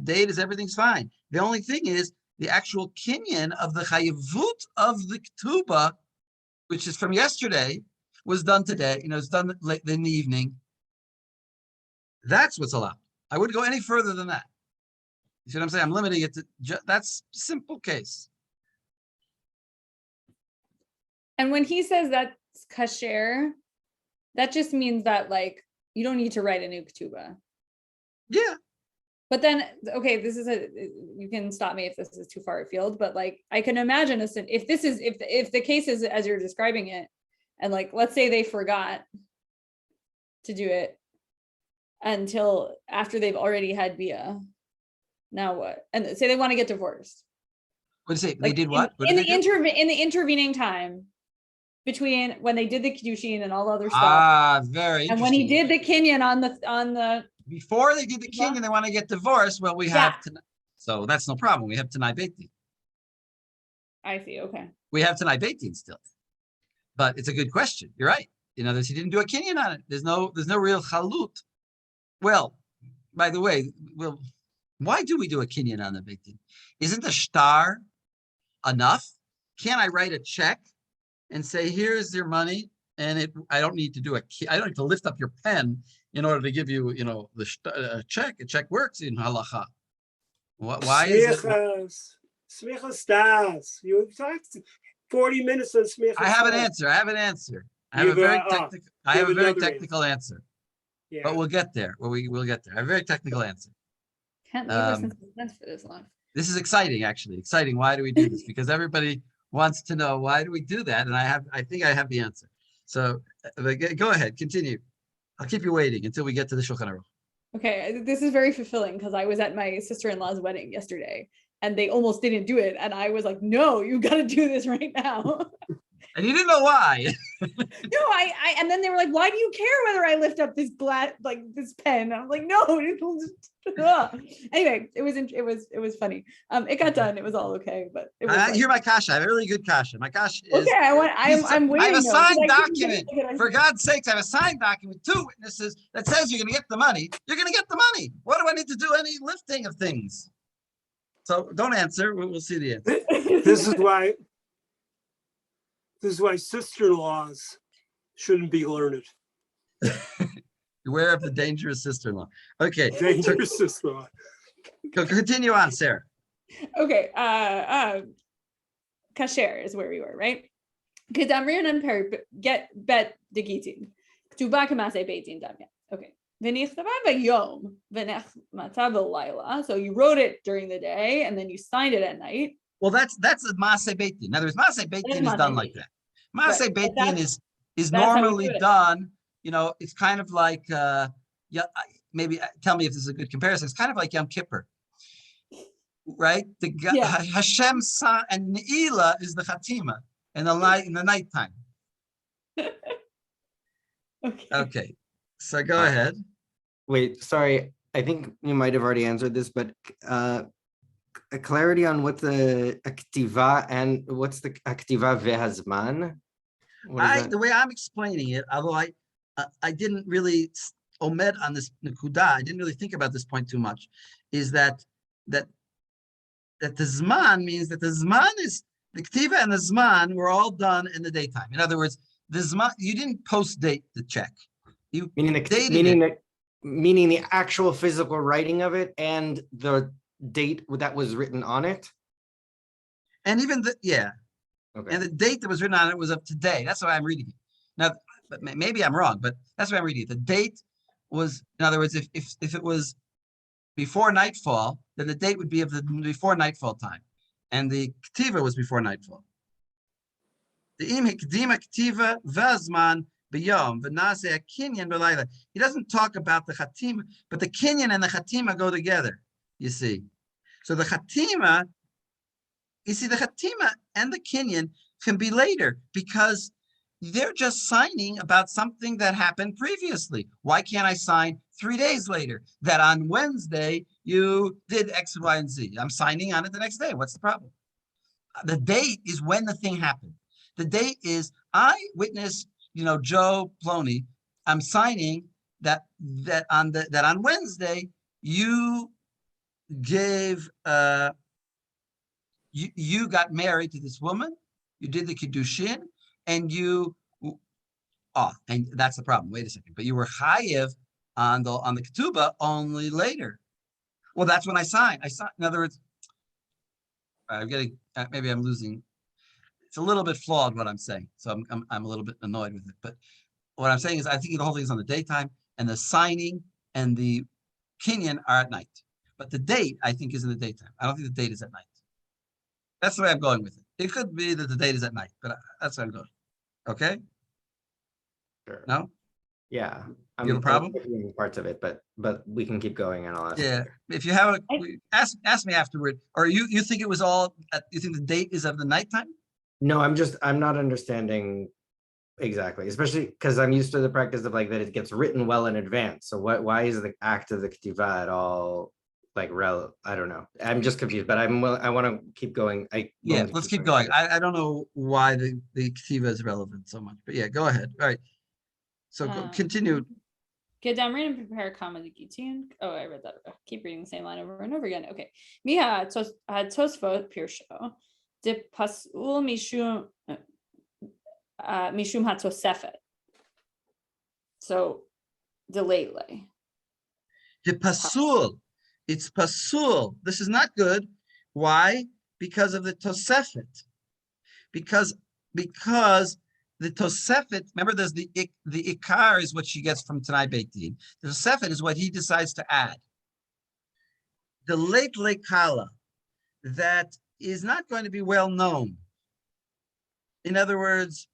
date is everything's fine. The only thing is the actual kinyan of the chayavut of the ketubah, which is from yesterday, was done today. It's done late in the evening. That's what's allowed. I wouldn't go any further than that. You see what I'm saying? I'm limiting it to that's simple case. and when he says that's kasher, that just means that like you don't need to write a new ketubah. Yeah. But then, okay, you can stop me if this is too far afield, but like, I can imagine if the case is as you're describing it, and like, let's say they forgot to do it until after they've already had Bia. Now what? And say they want to get divorced. What do you say? Like, They did what? in the intervening time between when they did the kiddushin and all the other stuff. Very interesting. And when he did the kinyan on the before they did the kinyan, they want to get divorced. Well, we have tonight, so that's no problem. We have tonight Beit Din. I see. Okay. We have tonight Beit Din still, but it's a good question. You're right. He didn't do a kinyan on it. There's no real chalut. Well, by the way, why do we do a kinyan on the Beit Din? Isn't the shtar enough? Can't I write a check and say, here's your money, and I don't need to I don't need to lift up your pen in order to give you, the check. A check works in halacha. Why is it? Smicha Stas. You talked 40 minutes on Smicha. I have an answer. I have a very technical answer. Yeah. But we'll get there. We'll get there. I have a very technical answer. Can't leave us in suspense for this long. This is exciting, actually. Exciting. Why do we do this? Because everybody wants to know, why do we do that? And I think I have the answer. So go ahead, continue. I'll keep you waiting until we get to the Shulchan Aruch. Okay, this is very fulfilling because I was at my sister-in-law's wedding yesterday and they almost didn't do it. And I was like, no, you got to do this right now. And you didn't know why. No, and then they were like, why do you care whether I lift up this this pen? I'm like, no. Anyway, it was funny. It got done. It was all okay, but it was hear my kasha. I have a really good kasha. My kasha is okay. I'm waiting. I have a though, signed document. For God's sakes, I have a signed document with 2 witnesses that says you're going to get the money. You're going to get the money. What do I need to do any lifting of things? So don't answer. We'll see the answer. This is why sister-in-laws shouldn't be learned. Beware of the dangerous sister-in-law. Okay. Dangerous sister-in-law. Continue on, Sarah. Okay. Kasher is where we were, right? Kedamrian and get bet digitin. Tuba kamase beitin damya. Okay. v'nichtava b'yom v'nechmata b'layla. So you wrote it during the day and then you signed it at night. Well, that's a Maaseh Beit Din. In other words, Maaseh Beit Din is done like that. Maaseh Right, Beit but Din that's is how you normally do it. done. It's kind of like maybe tell me if this is a good comparison. It's kind of like Yom Kippur, right? Yeah. Hashem sa and Ne'ilah is the Chatima in the nighttime. Okay. Okay, so go Uh, ahead. Wait, sorry. I think you might have already answered this, but a clarity on what the aktiva and what's the aktiva vehazman? What is that? The way I'm explaining it, although I didn't really omed on this nekuda, I didn't really think about this point too much, is that the zman means that the zman is the ktiva and the zman were all done in the daytime. In other words, the zman, you didn't post date the check. You meaning the actual physical writing of it and the date that was written on it. And even Okay. and the date that was written on it was of today. That's why I'm reading it. Now, but maybe I'm wrong, but that's why I'm reading it. The date was, in other words, if it was before nightfall, then the date would be of the before nightfall time. And the ktiva was before nightfall. The im hikdima ktiva vazman b'yom v'naseh kinyan b'layla. He doesn't talk about the chatima, but the kinyan and the chatima go together, you see. So the chatima, you see, the chatima and the kinyan can be later because they're just signing about something that happened previously. Why can't I sign 3 days later that on Wednesday you did X, Y, and Z? I'm signing on it the next day. What's the problem? The date is when the thing happened. The date is I witnessed, Joe Ploney. I'm signing that on Wednesday you gave you got married to this woman. You did the kiddushin. And and that's the problem. Wait a second. But you were chayev on the ketubah only later. Well, that's when I signed. In other words, I'm getting maybe I'm losing. It's a little bit flawed what I'm saying, so I'm a little bit annoyed with it. But what I'm saying is, I think the whole thing is on the daytime, and the signing and the kinyan are at night. But the date, I think, is in the daytime. I don't think the date is at night. That's the way I'm going with it. It could be that the date is at night, but that's where I'm going. Okay? Sure. No? Yeah. You have a problem? Parts of it, but we can keep going and I'll ask. Yeah. If you have ask me afterward, or you think it was all you think the date is of the nighttime? No, I'm not understanding exactly, especially because I'm used to the practice of that it gets written well in advance. So why is the act of the ktiva at all relevant? I don't know. I'm just confused, but I want to keep going. Let's keep going. I don't know why the ktiva is relevant so much, but yeah, go ahead. All right. So continue. Kedamrin and prepare comma the gitin. Oh, I read that. Keep reading the same line over and over again. Okay. Miha tosfot pirsho de pasul mishum hatosefet. So delayly. De pasul. It's pasul. This is not good. Why? Because of the tosefet. Because the tosefet, remember, there's the ikar is what she gets from Tanai Beit Din. The tosefet is what he decides to add. The late lekala, that is not going to be well known. In other words,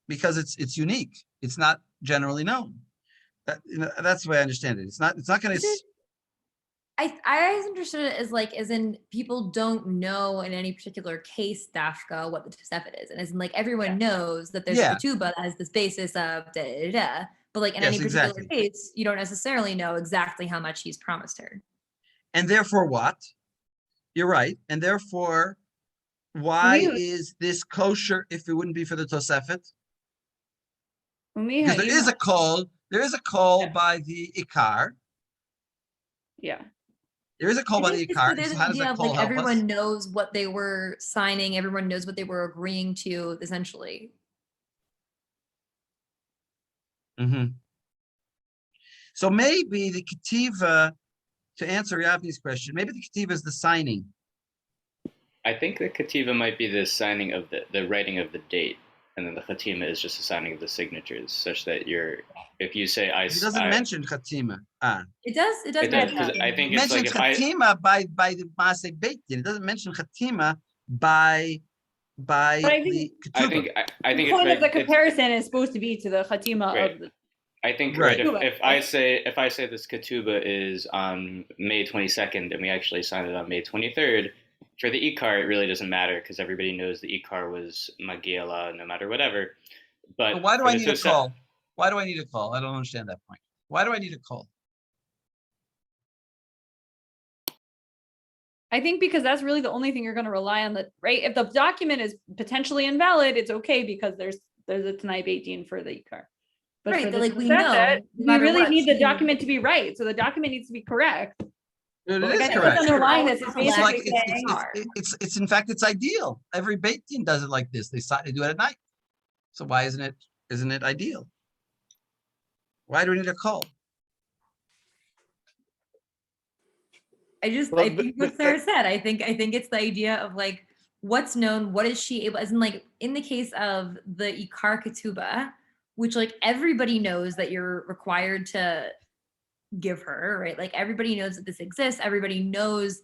because it's unique. It's not generally known. That's the way I understand it. It's not going to. I understood it as in people don't know in any particular case dafka what the tosefet is, and as in everyone knows that there's a ketubah that has this basis of da da da. But in any particular case, you don't necessarily know exactly how much he's promised her. And therefore, what? You're right. And therefore, why is this kosher if it wouldn't be for the tosefet? Because there is a call. There is a call by the ikar. Yeah. There is a call by the ikar. There's So an how does idea that of call help everyone us? knows what they were signing. Everyone knows what they were agreeing to, essentially. Mm-hmm. So maybe the ketiva, to answer Yavni's question, maybe the ketiva is the signing. I think the ketiva might be the signing of the writing of the date. and then the chatima is just a signing of the signatures, such that if you say It doesn't mention chatima. It does. It does. It does, because I think It it's like mentions if I chatima by the Maaseh Beit Din. It doesn't mention chatima by But I think- the I ketubah. think I The think point it's of the right, comparison is supposed to be to the chatima Right. of the. I think Right. right. If I say this ketubah is on May 22nd and we actually signed it on May 23rd, for the ikar it really doesn't matter because everybody knows the ikar was magiela no matter whatever. But Why do for I the need a Tosef- call? Why do I need a call? I don't understand that point. Why do I need a call? I think because that's really the only thing you're going to rely on. Right? If the document is potentially invalid, it's okay because there's a Tanai Beit Din for the ikar. But Right, for that, the like, we Tosefet, know, no we matter really what, need the she- document to be right. So the document needs to be correct. It Like, is I think correct. what's underlying this is It's It's basically like saying, it's in fact it's ideal. Every Beit Din does it like this. They do it at night. So why isn't it ideal? Why do we need a call? I Well, think what Sarah said. I think it's the idea of like what's known, what is she able, as in like in the case of the Ikar Ketubah, which like everybody knows that you're required to give her, right? Like everybody knows that this exists, everybody knows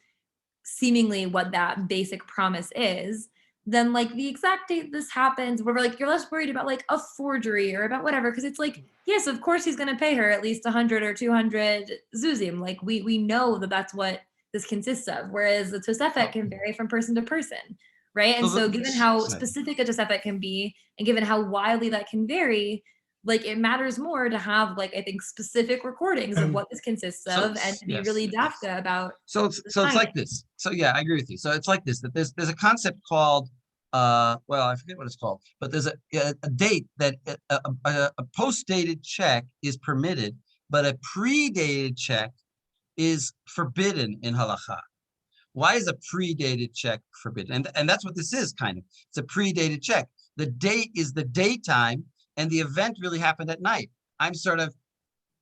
seemingly what that basic promise is. Then like the exact date this happens, where we're like, you're less worried about like a forgery or about whatever, because it's like, yes, of course he's going to pay her at least 100 or 200 zuzim. Like we know that that's what this consists of. Whereas the Tosefet can vary from person to person, right? And so given how specific a Tosefet can be, and given how widely that can vary, like it matters more to have like I think specific recordings of what this consists of, and to be really dafka about. So it's like this. So yeah, I agree with you. So it's like this, that there's a concept called well, I forget what it's called, but there's a date that a post-dated check is permitted, but a pre-dated check is forbidden in halacha. Why is a pre-dated check forbidden? And that's what this is kind of. It's a pre-dated check. The date is the daytime, and the event really happened at night. I'm sort of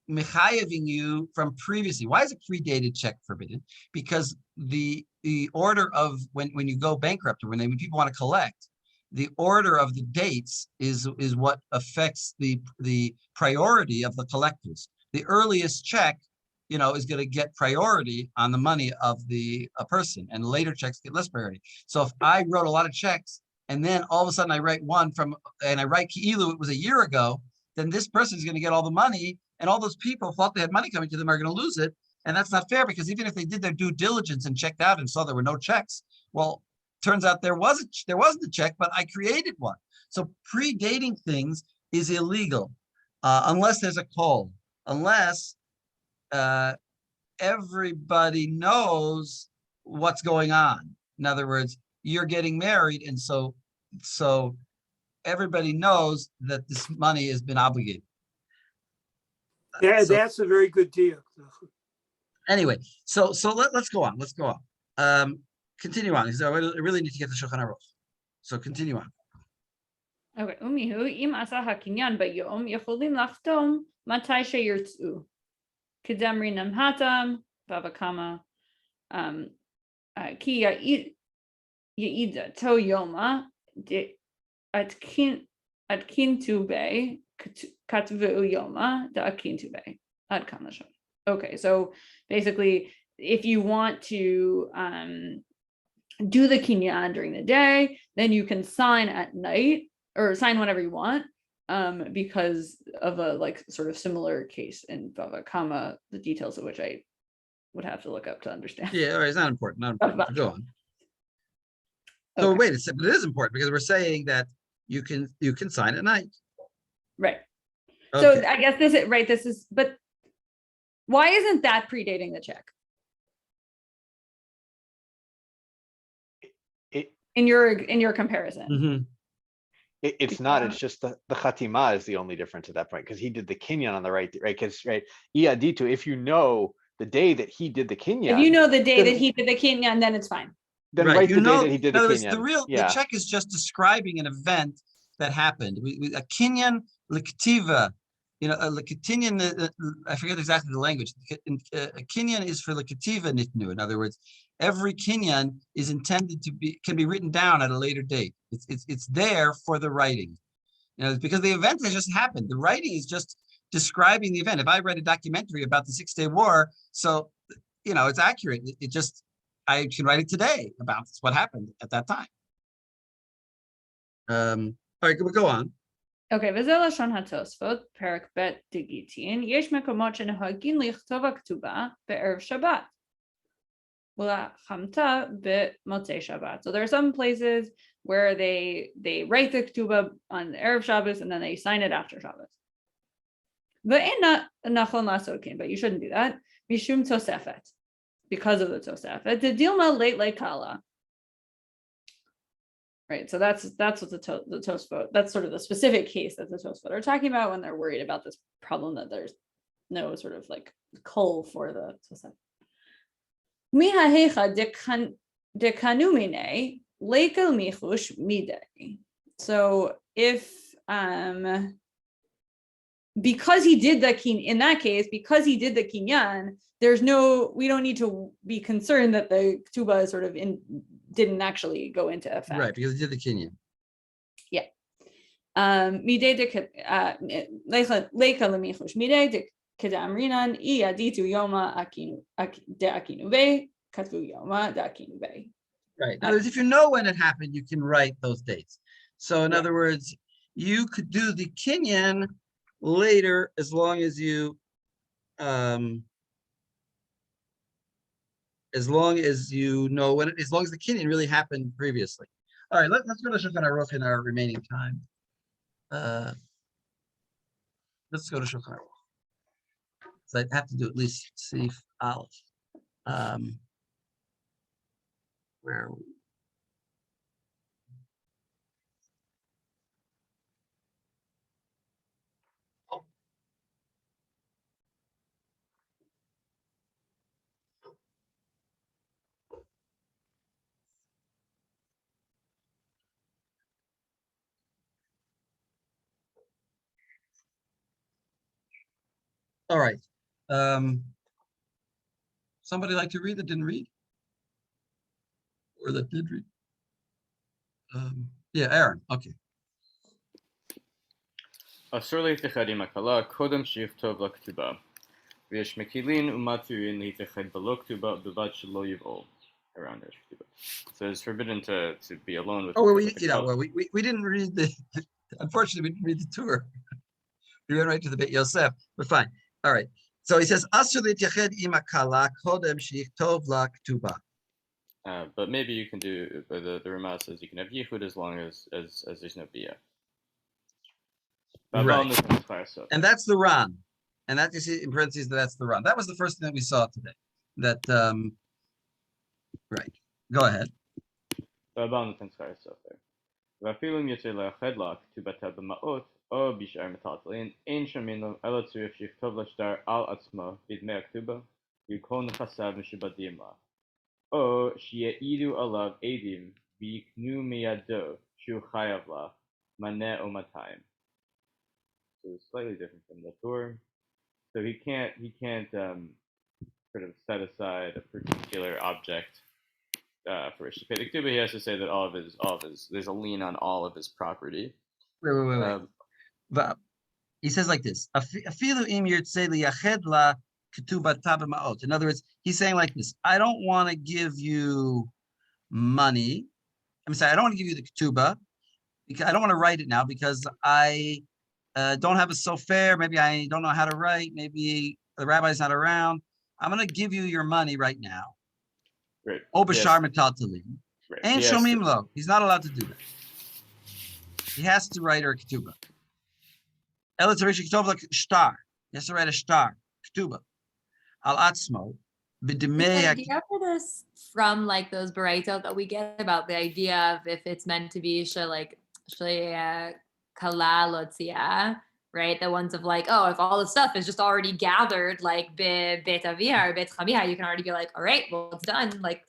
mechayeving you from previously. Why is a predated check forbidden? Because the order of when you go bankrupt or when people want to collect, the order of the dates is what affects the priority of the collectors. The earliest check, is going to get priority on the money of a person, and later checks get less priority. So if I wrote a lot of checks and then all of a sudden I write one and I write Ki'ilu, it was a year ago, then this person is going to get all the money, and all those people thought they had money coming to them are going to lose it. And that's not fair, because even if they did their due diligence and checked out and saw there were no checks, well, turns out there wasn't a check, but I created one. So predating things is illegal unless there's a call, unless everybody knows what's going on. In other words, you're getting married, and so everybody knows that this money has been obligated. Yeah, that's a very good deal. Anyway, so let's go on. Continue on, because I really need to get the Shulchan Aruch. So continue on. Okay, umihu im asa hakinyan bayom yacholim lachtom matai sheyirtzu kedamri namhatam vavakama ki yaida to yoma de atkintu be katvu yoma da atkintu be ad kanashon. Okay, so basically, if you want to do the kinyan during the day, then you can sign at night, or sign whenever you want, because of a like sort of similar case in Bava Kama, the details of which I would have to look up to understand. Yeah, all right, it's not important. Go on. So Okay. wait a second, but it is important, because we're saying that you can sign at night. Right. Okay. So I guess this is, but why isn't that predating the check? In your comparison. Mm-hmm. It's not. It's just the chatima is the only difference at that point, because he did the kinyan on the right. Because iaditu, if you know the day that he did the kinyan, If you know the day that he did the kinyan, then it's fine. Then write the day that he did the kinyan. The check is just describing an event that happened. A kinyan l'ktiva, a l'ketinyan. I forget exactly the language. A kinyan is for l'ketiva nitnu. In other words, every kinyan is intended can be written down at a later date. It's there for the writing. because the event has just happened. The writing is just describing the event. If I read a documentary about the 6-day war, so it's accurate. It just I can write it today about what happened at that time. All right, we'll go on. Okay, וזה לשון התוספות, פרק ב' דיגיטין, יש מקומות שנוהגים לכתוב הכתובה בערב שבת. ולחמתה במוצאי שבת. So there are some places where they write the ketubah on Erev Shabbos and then they sign it after Shabbos. ואין נכון לעשות כן, but you shouldn't do that. משום תוספת, because of the תוספת. דדילמה late לקלה. Right, so that's what the Tosfot, that's sort of the specific case that the Tosfot are talking about when they're worried about this problem that there's no sort of like call for the Tosfot. Mihahecha dekanumine lekel michush midei. So if because he did the in that case, because he did the kinyan, we don't need to be concerned that the ketubah is sort of didn't actually go into effect. Right, because he did the kinyan. Yeah. Midei lekel michush midei de kedamrinan iaditu yoma de akinube katvu yoma de akinube. Right. In other words, if you know when it happened, you can write those dates. So in other words, you could do the kinyan later as long as you know when as long as the kinyan really happened previously. All right, let's go to Shulchan Aruch in our remaining time. Let's go to Shulchan Aruch. So I have to do at least Sif Aleph. Where are we? All right. Somebody like to read that didn't read? Or that did read? Yeah, Aaron. Okay. אסור להתאחד עם הכלה קודם שיכתוב לה כתובה, ויש מקילין ומתירים להתאחד בלא כתובה בלבד שלא יבעול. Around there, so it's forbidden to be alone with. Oh, we didn't read the. Unfortunately, we didn't read the tour. We went right to the Beit Yosef, but fine. All right. So he says, "Asur l'yitached im hakala kodem sheyichtov la ktuba." But maybe you can do the Ramah says you can have yichud as long as there's no bia. Right. And that's the Ran, and that you see in parentheses that's the Ran. That was the first thing that we saw today. That right. Go ahead. ואפילו אם יוצא לאחד לה כתובתה במעות או בשאר מטלטלין, אין שומעים לו אלא צריך שיכתוב לשטר על עצמו בדמי הכתובה, וכל נכסיו משובדים לה. או שיעידו עליו עדים ויקנו מידו שהוא חייב לה מנה או 200. So it's slightly different from the Torah. So he can't sort of set aside a particular object for which to pay the ketubah. He has to say that all of his there's a lien on all of his property. Wait. He says like this. Afilu im yirtzeh liyached la ketubata b'ma'ot. In other words, he's saying like this. I don't want to give you money. I'm sorry, I don't want to give you the ketubah because I don't want to write it now because I don't have a sofer. Maybe I don't know how to write. Maybe the rabbi's not around. I'm going to give you your money right now. Right. Obashar metaltalin. And shomim lo. He's not allowed to do that. He has to write her a ketubah. Ela tzarich ketov like shtar. He has to write a shtar ketubah. Al atzmo b'demei. Do you have this from like those baraitot that we get about the idea of if it's meant to be kala lotzia, right? The ones of like, oh, if all the stuff is just already gathered, like bet avia or bet chamia, you can already be like, all right, well, it's done, like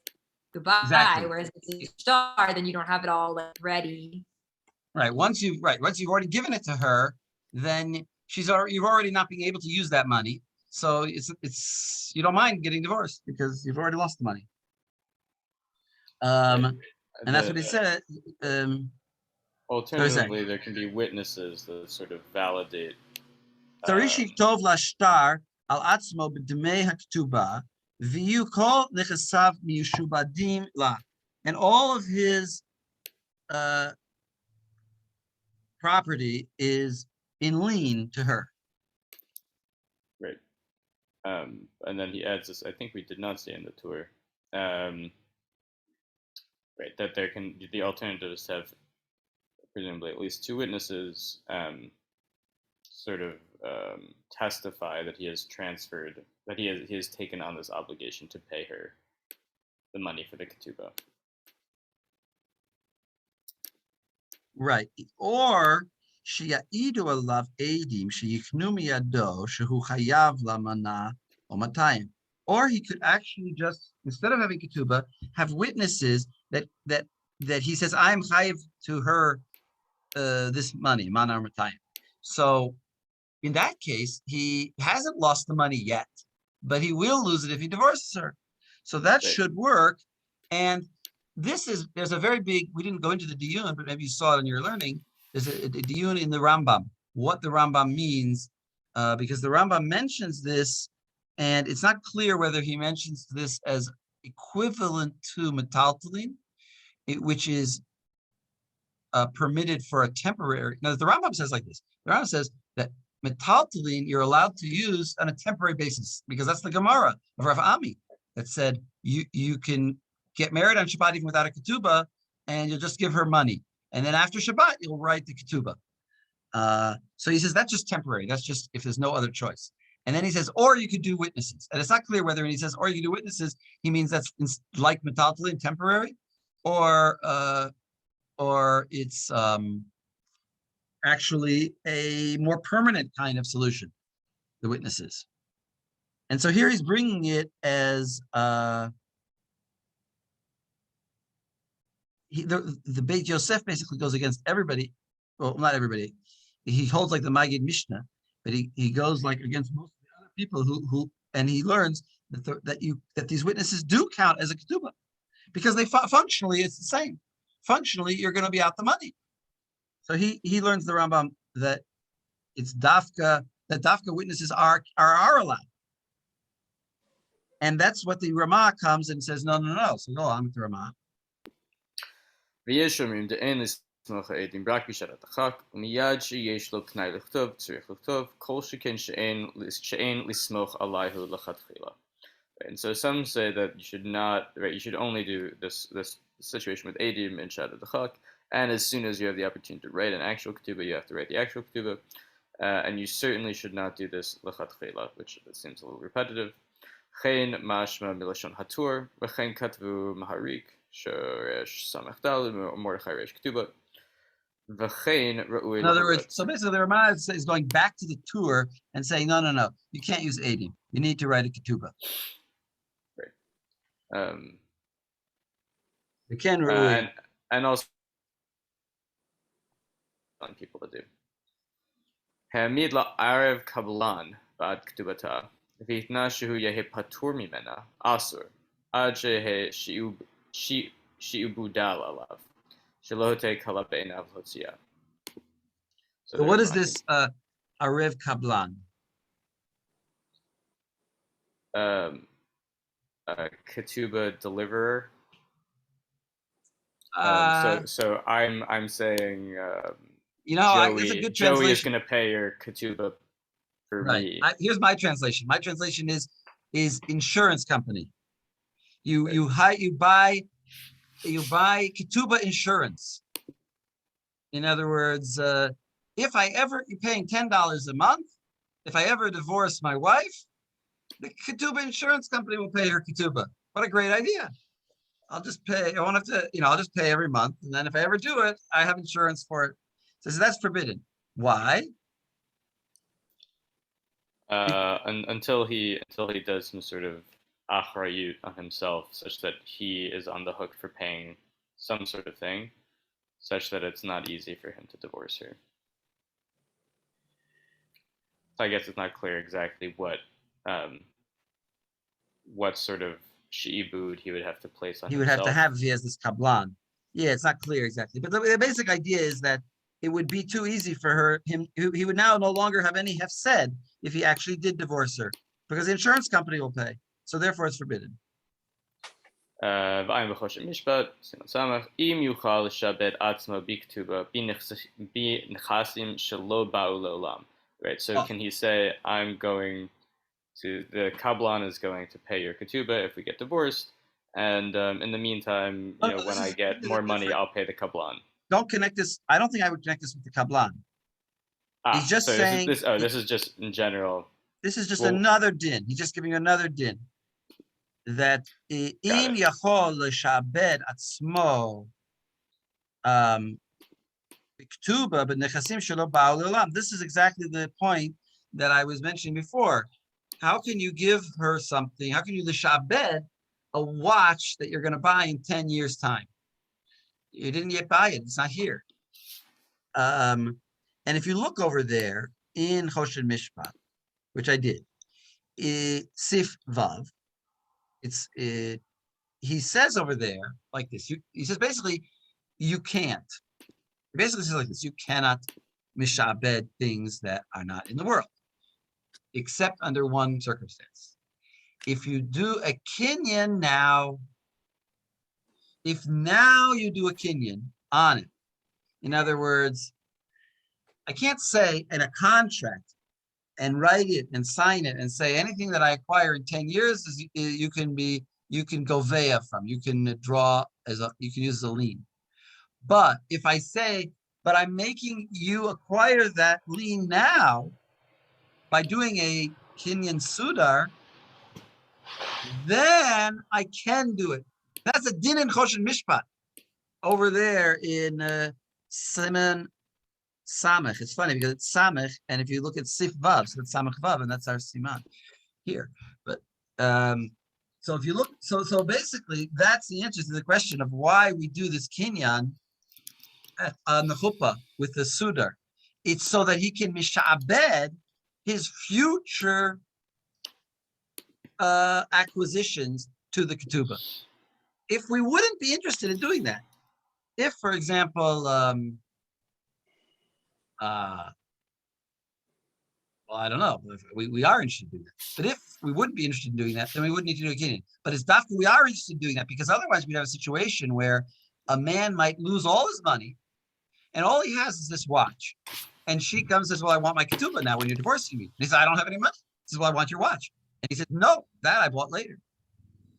goodbye. Exactly. Whereas if it's a star, then you don't have it all like ready. Right. Once you've already given it to her, then you've already not being able to use that money. So it's you don't mind getting divorced because you've already lost the money. And that's what he said. Alternatively, there can be witnesses that sort of validate. צריך לכתוב לשטר על עצמו בדמי הכתובה, ויהיו כל נכסיו מיושובדים לה. And all of his property is in lien to her. Right. And then he adds this, I think we did not say in the tour, right, that there can, the alternatives have presumably at least two witnesses sort of testify that he has transferred, that he has taken on this obligation to pay her the money for the ketubah. Right. Or שיעידו עליו עדים שיקנו מידו שהוא חייב למנה או 200. Or he could actually just, instead of having ketubah, have witnesses that he says, I'm chayiv to her this money, mana or 200. So in that case, he hasn't lost the money yet, but he will lose it if he divorces her. So that should work. And there's a very big, we didn't go into the diyun, but maybe you saw it in your learning. There's a diyun in the Rambam, what the Rambam means, because the Rambam mentions this, and it's not clear whether he mentions this as equivalent to metaltalin, which is permitted for a temporary. Now, the Rambam says like this. The Rambam says that metaltalin you're allowed to use on a temporary basis, because that's the Gemara of Rav Ami that said you can get married on Shabbat even without a ketubah, and you'll just give her money. And then after Shabbat, you'll write the ketubah. So he says that's just temporary. That's just if there's no other choice. And then he says, or you could do witnesses. And it's not clear whether when he says, or you can do witnesses, he means that's like metaltalin, temporary, or it's actually a more permanent kind of solution, the witnesses. And so here he's bringing it as the Beit Yosef basically goes against everybody. Well, not everybody. He holds like the Maggid Mishnah, but he goes like against most of the other people who and he learns that these witnesses do count as a ketubah, because they functionally it's the same. Functionally, you're going to be out the money. So he learns the Rambam that it's dafka witnesses are allowed. And that's what the Ramah comes and says, no. So go on with the Ramah. And so some say that you should not, right, you should only do this situation with Edim and Shadat Chak, and as soon as you have the opportunity to write an actual ketubah, you have to write the actual ketubah, and you certainly should not do this lechatchila, which seems a little repetitive. Chen mashma milashon hatur, v'chen katvu maharik, shoresh samech dal, mordechai resh ketubah. In other words, so basically the Ramah is going back to the tour and saying, no, you can't use Edim. You need to write a ketubah. Right. You can and also on people to do. Hamid la Arev Kabbalan bad Ketubata. Vitna shehu yehe patur mimena asur. Aje he shiubudal alav. Shelote kalabeinav hotzia. So what is this Arev Kablan? Ketubah deliverer. So I'm saying it's a good translation. Joey is going to pay your ketubah for me. Here's my translation. My translation is insurance company. You buy ketubah insurance. In other words, if you're paying $10 a month, if I ever divorce my wife, the ketubah insurance company will pay her ketubah. What a great idea. I'll just pay. I won't have to, I'll just pay every month. And then if I ever do it, I have insurance for it. So that's forbidden. Why? Until he does some sort of achrayut on himself, such that he is on the hook for paying some sort of thing, such that it's not easy for him to divorce her. So I guess it's not clear exactly what sort of she'ibud he would have to place on himself. He would have to have if he has this kablan. Yeah, it's not clear exactly. But the basic idea is that it would be too easy for him. He would now no longer have any hefsed if he actually did divorce her, because the insurance company will pay. So therefore, it's forbidden. ועין בחושן משפט, סימן סמך, אם יוכל לשעבד עצמו בכתובה בנכסים שלא באו לעולם. Right, so can he say, I'm going to, the Kabbalan is going to pay your ketubah if we get divorced, and in the meantime, when I get more money, I'll pay the Kabbalan. Don't connect this. I don't think I would connect this with the Kabbalan. He's just saying. This is just in general. This is just another din. He's just giving you another din. That im yachol l'shabed atzmo b'ktuba b'nechasim shelo ba'u le'olam. This is exactly the point that I was mentioning before. How can you give her something? How can you l'shabed a watch that you're going to buy in 10 years' time? You didn't yet buy it. It's not here. And if you look over there in Choshen Mishpat, which I did, Sif Vav, he says over there like this. He says basically, you can't. He basically says like this: you cannot mishabed things that are not in the world, except under one circumstance. If you do a kinyan now, if now you do a kinyan on it, in other words, I can't say in a contract and write it and sign it and say anything that I acquire in 10 years is you can go vea from, you can draw you can use as a lien. But if I say, but I'm making you acquire that lien now by doing a kinyan sudar, then I can do it. That's a din in Choshen Mishpat over there in Siman Samech. It's funny because it's Samech, and if you look at Sif Vav, so it's Samech Vav, and that's our Siman here. But so if you look, so basically that's the answer to the question of why we do this kinyan on the chuppah with the sudar. It's so that he can mishabed his future acquisitions to the ketubah. If we wouldn't be interested in doing that, if, for example, well, I don't know. We are interested in doing that. But if we wouldn't be interested in doing that, then we wouldn't need to do a kinyan. But it's dafka we are interested in doing that, because otherwise we'd have a situation where a man might lose all his money and all he has is this watch. And she comes and says, well, I want my ketubah now when you're divorcing me. And he says, I don't have any money. He says, well, I want your watch. And he said, no, that I bought later.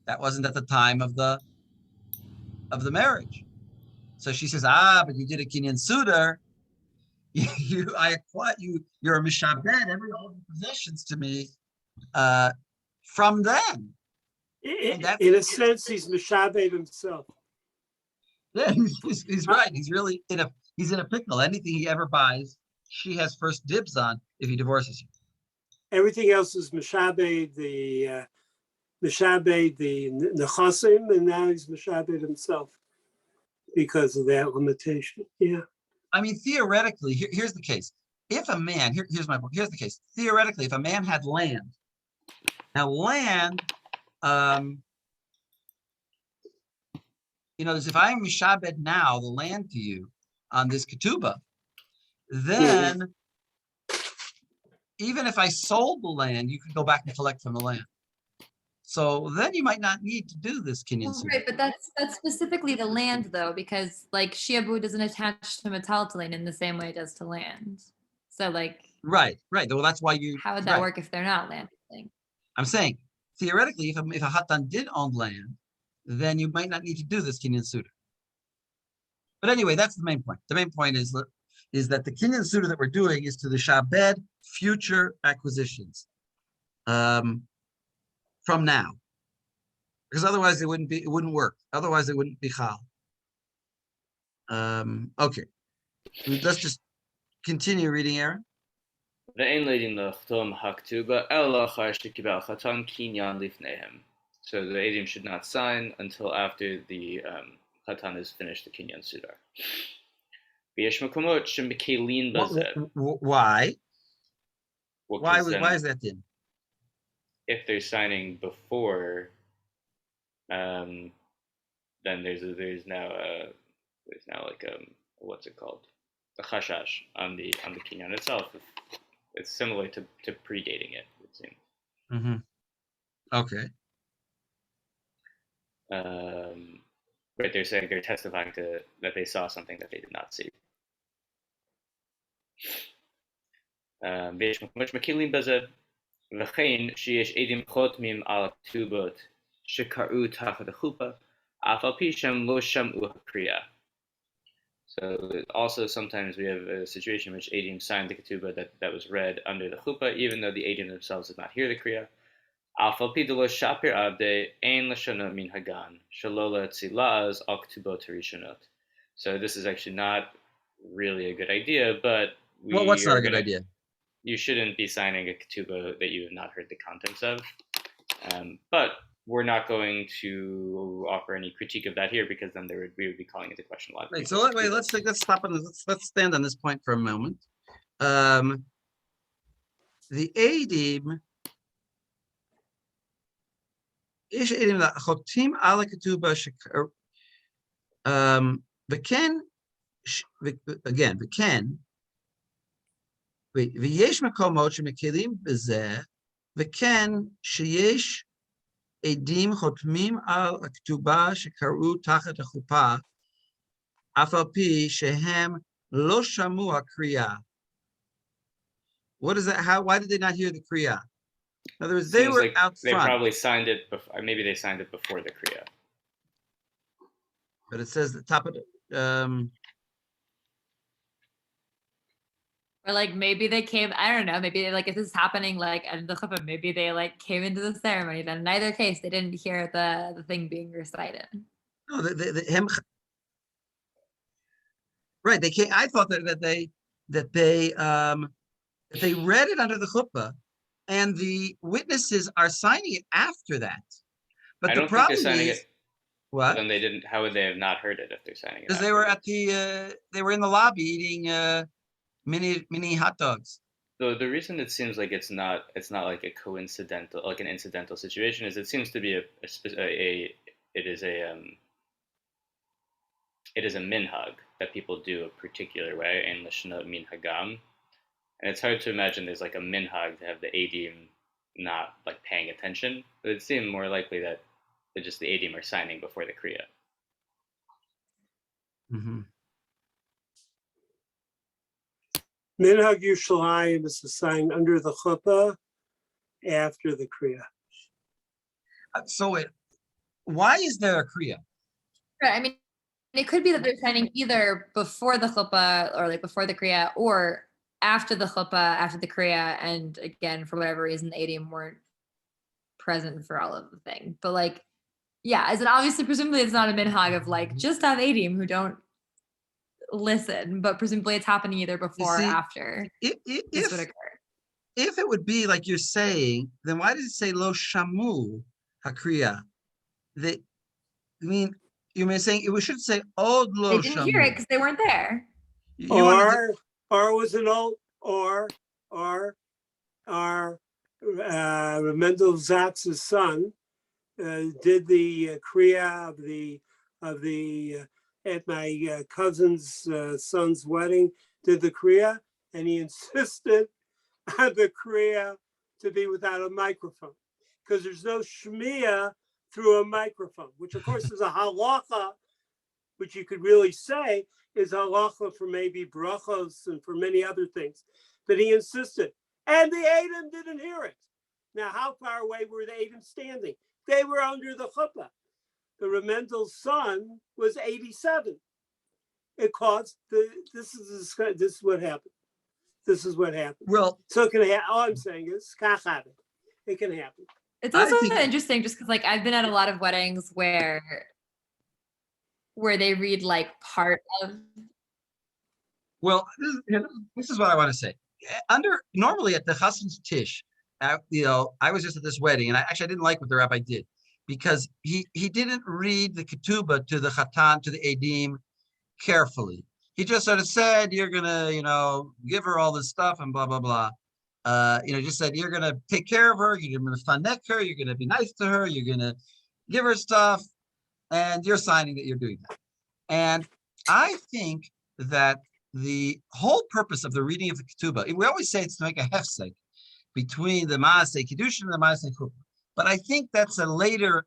That wasn't at the time of the marriage. So she says, but you did a kinyan sudar. You're a mishabed, all the possessions to me from then. In a sense, he's mishabed himself. Yeah, he's right. He's really in a pickle. Anything he ever buys, she has first dibs on if he divorces you. Everything else is mishabed, the nechasim, and now he's mishabed himself because of that limitation. Yeah. I mean, theoretically, here's the case. If a man, here's the case. Theoretically, if a man had land, now land, if I am mishabed now, the land to you on this ketubah, then even if I sold the land, you could go back and collect from the land. So then you might not need to do this kinyan. Right, but that's specifically the land though, because like shiabu doesn't attach to metaltalin in the same way it does to land. So like right. Well, that's why how would that work if they're not land? I'm saying theoretically, if a hatan did own land, then you might not need to do this kinyan sudar. But anyway, that's the main point. The main point is that the kinyan sudar that we're doing is to the shabed future acquisitions. From now, because otherwise it wouldn't work. Otherwise it wouldn't be chal. Okay, let's just continue reading, Aaron. So the Eidim should not sign until after the chatan has finished the kinyan sudar. Why? Why is that then? If they're signing before, then there's now there's now like what's it called, the chashash on the kinyan itself. It's similar to predating it. It seems. Mm-hmm. Okay. Right, they're saying they're testifying to that they saw something that they did not see. ויש מקומות שמקילים בזה, וכן שיש עדים חותמים על הכתובות שקראו תחת החופה, אף על פי שהם לא שמעו הקריאה. So also sometimes we have a situation in which Adim signed the ketubah that was read under the chuppah, even though the Adim themselves did not hear the kriya. אף על פי דלא שפר עבדי אין לשנות מן הגן, שלא להצילאז על כתובות הראשונות. So this is actually not really a good idea, but What's not a good idea? You shouldn't be signing a ketubah that you have not heard the contents of. But we're not going to offer any critique of that here because then we would be calling into question a lot. Right. So let's stop on this. Let's stand on this point for a moment. The Eidim, ish Eidim la chotim ala ketubah shekar. V'ken again v'ken. V'yesh makomot shemekilim b'zeh v'ken sheyesh Eidim chotmim al הכתובה שקראו תחת החופה, אף על פי שהם לא שמעו הקריאה. What is that? Why did they not hear the kriya? In other words, they were like out front. They probably signed it before, maybe they signed it before the kriya. But it says the top of the, or like maybe they came, I don't know, maybe like if this is happening like at the chuppah, maybe they like came into the ceremony. Then in either case, they didn't hear the thing being recited. No, right. They came. I thought that they read it under the chuppah, and the witnesses are signing it after that. But the problem is, it. What? Then they didn't. How would they have not heard it if they're signing it? Because they were at they were in the lobby eating mini hot dogs. So the reason it seems like it's not like a coincidental, like an incidental situation, is it seems to be it is a minhag that people do a particular way in Lishnot minhagam, and it's hard to imagine there's like a minhag to have the Eidim not like paying attention. But it seemed more likely that just the Eidim are signing before the kriya. Mm-hmm. Minhag Yerushalayim is a sign under the chuppah after the kriya. So why is there a kriya? Right. I mean, it could be that they're signing either before the chuppah or like before the kriya, or after the chuppah, after the kriya, and again, for whatever reason, the Eidim weren't present for all of the thing. But like, yeah, as in obviously, presumably it's not a minhag of like just have Eidim who don't listen, but presumably it's happening either before or after this would occur. If it would be like you're saying, then why does it say lo shamu hakriya? I mean, you may saying it should say od lo shamu. They didn't hear it because they weren't there. Or was an old or Mendel Zatz's son did the kriya of the at my cousin's son's wedding, did the kriya, and he insisted on the kriya to be without a microphone because there's no shmiya through a microphone, which of course is a halacha, which you could really say is halacha for maybe brachos and for many other things. But he insisted, and the Eidim didn't hear it. Now, how far away were the Eidim standing? They were under the chuppah. The Remendel's son was 87. It caused this is what happened. This is what happened. Well, so it can happen. All I'm saying is, it can happen. It's also interesting, just because like I've been at a lot of weddings where they read like part of. Well, this is what I want to say. Normally at the Chassan's Tish, I was just at this wedding, and I didn't like what the rabbi did, because he didn't read the ketubah to the chatan, to the edim carefully. He just sort of said, you're gonna, give her all this stuff and blah blah blah. Just said you're gonna take care of her, you're gonna fanek her, you're gonna be nice to her, you're gonna give her stuff, and you're signing that you're doing that. And I think that the whole purpose of the reading of the ketubah, we always say it's to make a hefsek between the Maaseh Kiddushin and the Maaseh Chuppah. But I think that's a later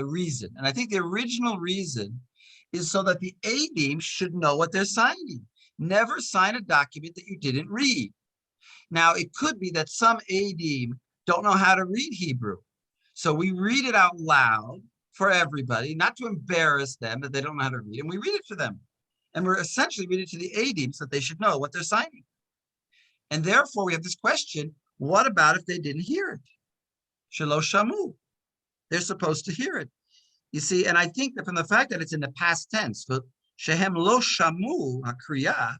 reason. And I think the original reason is so that the Adim should know what they're signing. Never sign a document that you didn't read. Now, it could be that some Adim don't know how to read Hebrew. So we read it out loud for everybody, not to embarrass them that they don't know how to read, and we read it for them. And we're essentially reading it to the Adim so that they should know what they're signing. And therefore, we have this question, what about if they didn't hear it? Shelo shamu. They're supposed to hear it. You see, and I think that from the fact that it's in the past tense, but shehem lo shamu hakriya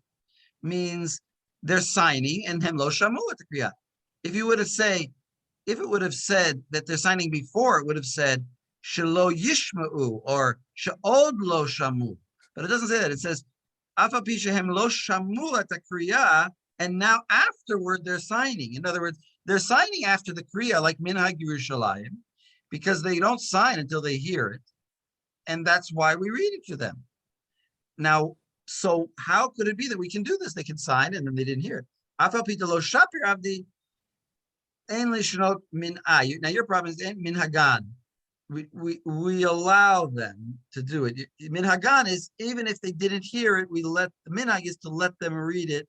means they're signing and hem lo shamu at the kriya. If it would have said that they're signing before, it would have said shelo yishma'u or she'od lo shamu. But it doesn't say that. It says afa pi shehem lo shamu at the kriya, and now afterward they're signing. In other words, they're signing after the kriya, like Minhag Yerushalayim, because they don't sign until they hear it. And that's why we read it to them. Now, so how could it be that we can do this? They can sign and then they didn't hear it. Now your problem is min hagan. We allow them to do it. Min hagan is even if they didn't hear it, we let the minhag is to let them read it,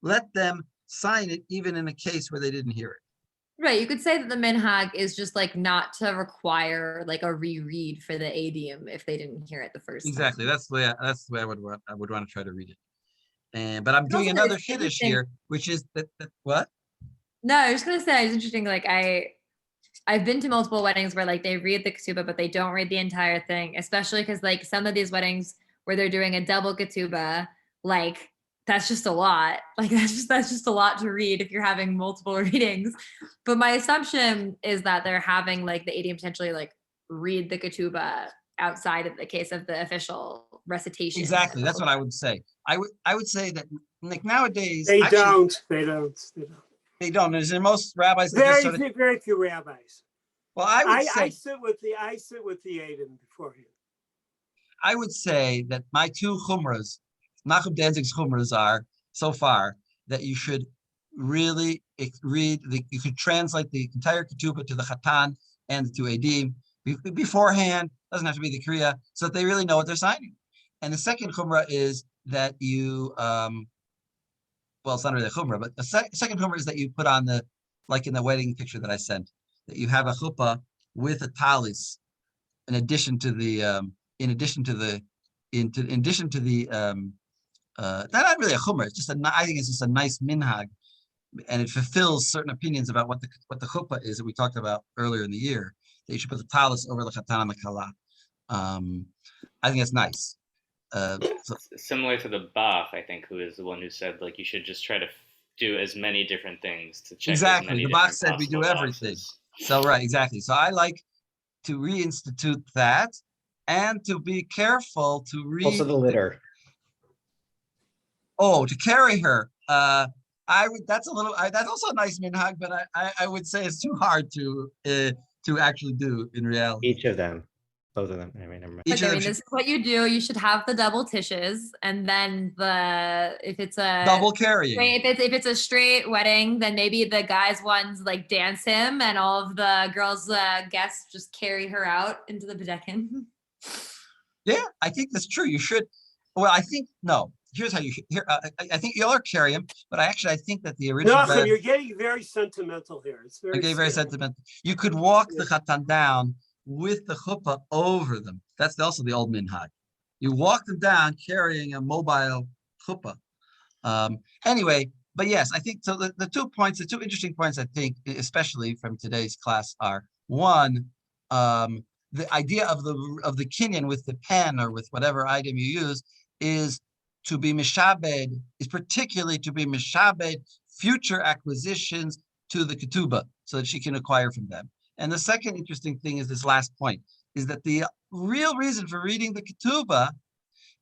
let them sign it, even in a case where they didn't hear it. Right. You could say that the minhag is just like not to require like a reread for the adium if they didn't hear it the first Exactly. time. That's the way I would want to try to read it. But I'm doing another chiddush here, which is that what? No, I was just gonna say it's interesting. Like I've been to multiple weddings where like they read the ketubah, but they don't read the entire thing, especially because like some of these weddings where they're doing a double ketubah, like that's just a lot. Like that's just a lot to read if you're having multiple readings. But my assumption is that they're having like the adium potentially like read the ketubah outside of the case of the official recitation. Exactly. That's what I would say. I would say that like nowadays They actually, They don't. There's in most rabbis. Very few rabbis. Well, I sit with the Adim beforehand. I would say that my two chumras, Nachum Danzig's chumras, are so far that you should really read. You could translate the entire ketubah to the chatan and to Adim beforehand. Doesn't have to be the kriya, so that they really know what they're signing. And the second chumrah is that you, well, it's not really a chumrah, but the second chumrah is that you put on the, like in the wedding picture that I sent, that you have a chuppah with a talis, in addition to the, not really a chumrah. It's just I think it's just a nice minhag, and it fulfills certain opinions about what the chuppah is that we talked about earlier in the year. That you should put the talis over the chatan and the kala. I think it's nice. Similar to the Bach, I think, who is the one who said like you should just try to do as many different things to check. Exactly, the Bach said we do everything. So right, exactly. So I like to reinstitute that, and to be careful to read. Also the litter. Oh, to carry her. I would. That's a little. That's also a nice minhag, but I would say it's too hard to actually do in reality. Each of them. Both of them. I mean, never mind. Look, I mean, this is what you do. You should have the double tishes, and then if it's a double carrying. If it's a straight wedding, then maybe the guys ones like dance him, and all of the girls guests just carry her out into the bedekin. Yeah, I think that's true. You should. Well, I think no. Here's how you should. Here, I think you'll carry him, but I think that the original. No, you're getting very sentimental here. It's very sentimental. You could walk the chatan down with the chuppah over them. That's also the old minhag. You walk them down carrying a mobile chuppah. Anyway, but yes, I think so. The 2 points, the 2 interesting points, I think, especially from today's class, are one, the idea of the kinyan with the pen or with whatever item you use is to be mishabed, is particularly to be mishabed future acquisitions to the ketubah so that she can acquire from them. And the second interesting thing is this last point, is that the real reason for reading the ketubah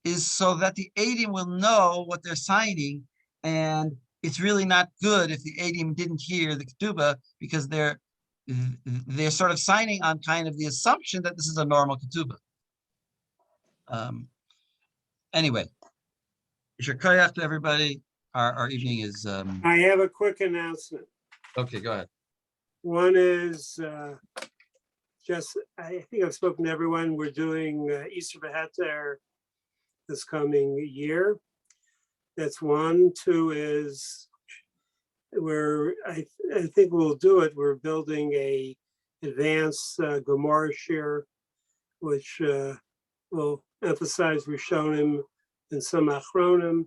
is so that the adim will know what they're signing, and it's really not good if the adim didn't hear the ketubah because they're sort of signing on kind of the assumption that this is a normal ketubah. Anyway, Shakayach to everybody. Our evening is, I have a quick announcement. okay, go ahead. One is just, I think I've spoken to everyone. We're doing Easter Beheter this coming year. That's one. Two is I think we'll do it. We're building a advanced Gemara shir, which will emphasize Rishonim and some Achronim,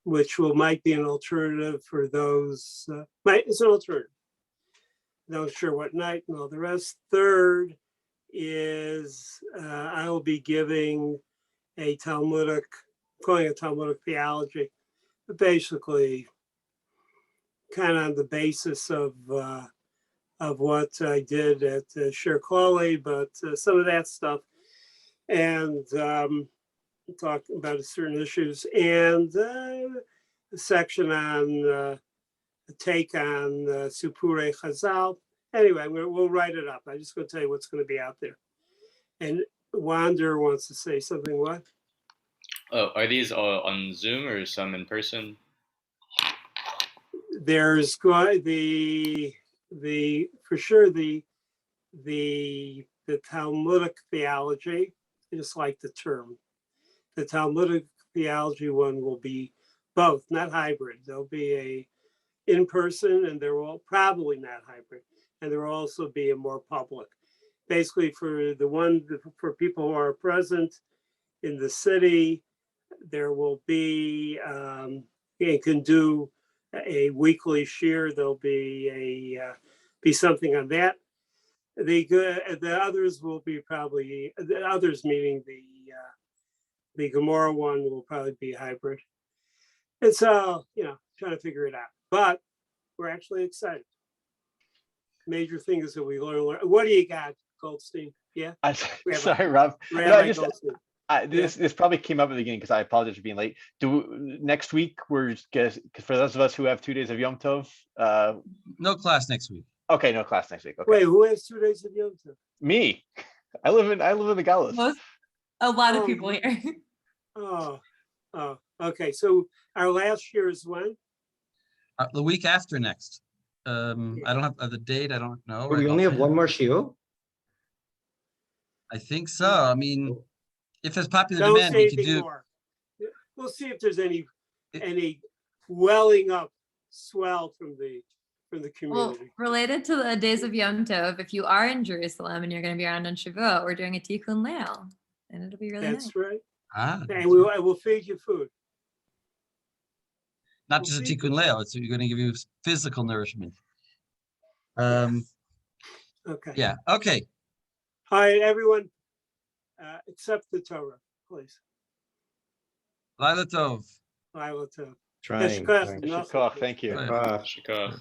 which might be an alternative for those. It's an alternative. Not sure what night and all the rest. Third is I will be giving a Talmudic, calling it Talmudic theology, but basically kind of on the basis of what I did at Shir Klali, but some of that stuff, and talk about certain issues, and a section on a take on Supure Chazal. Anyway, we'll write it up. I'm just going to tell you what's going to be out there. And Wander wants to say something. What? Oh, are these all on Zoom or some in person? There's going for sure the Talmudic theology. I just like the term. The Talmudic theology one will be both, not hybrid. There'll be a in person, and there will probably not hybrid, and there will also be a more public. Basically, for people who are present in the city, there will be you can do a weekly shir. There'll be something on that. The others will be probably the others meaning the Gemara one will probably be hybrid. It's trying to figure it out, but we're actually excited. Major thing is that we learn. What do you got, Goldstein? Yeah. Sorry, Rob. This probably came up at the beginning because I apologize for being late. Next week for those of us who have 2 days of Yom Tov. No class next week. Okay, no class next week. Okay. Wait, who has 2 days of Yom Tov? Me. I live in the Galus. A lot of people here. Oh, okay. So our last year is when? The week after next. I don't have the date. I don't know. We only have one more shiur. I think so. I mean, if there's popular Don't demand, say we could anything do. more. We'll see if there's any welling up swell from the Well, community. related to the days of Yom Tov, if you are in Jerusalem and you're going to be around on Shavuot, we're doing a Tikkun Leil, and it'll be really nice. That's right. Ah, And I will feed you food. not just a tikkun leil. You're going to give you physical nourishment. Okay. Yeah. Okay. All right, everyone, accept the Torah, please. Laila Tov. Laila Tov. Trying. Thank you. Bye. Thank you. Shikach.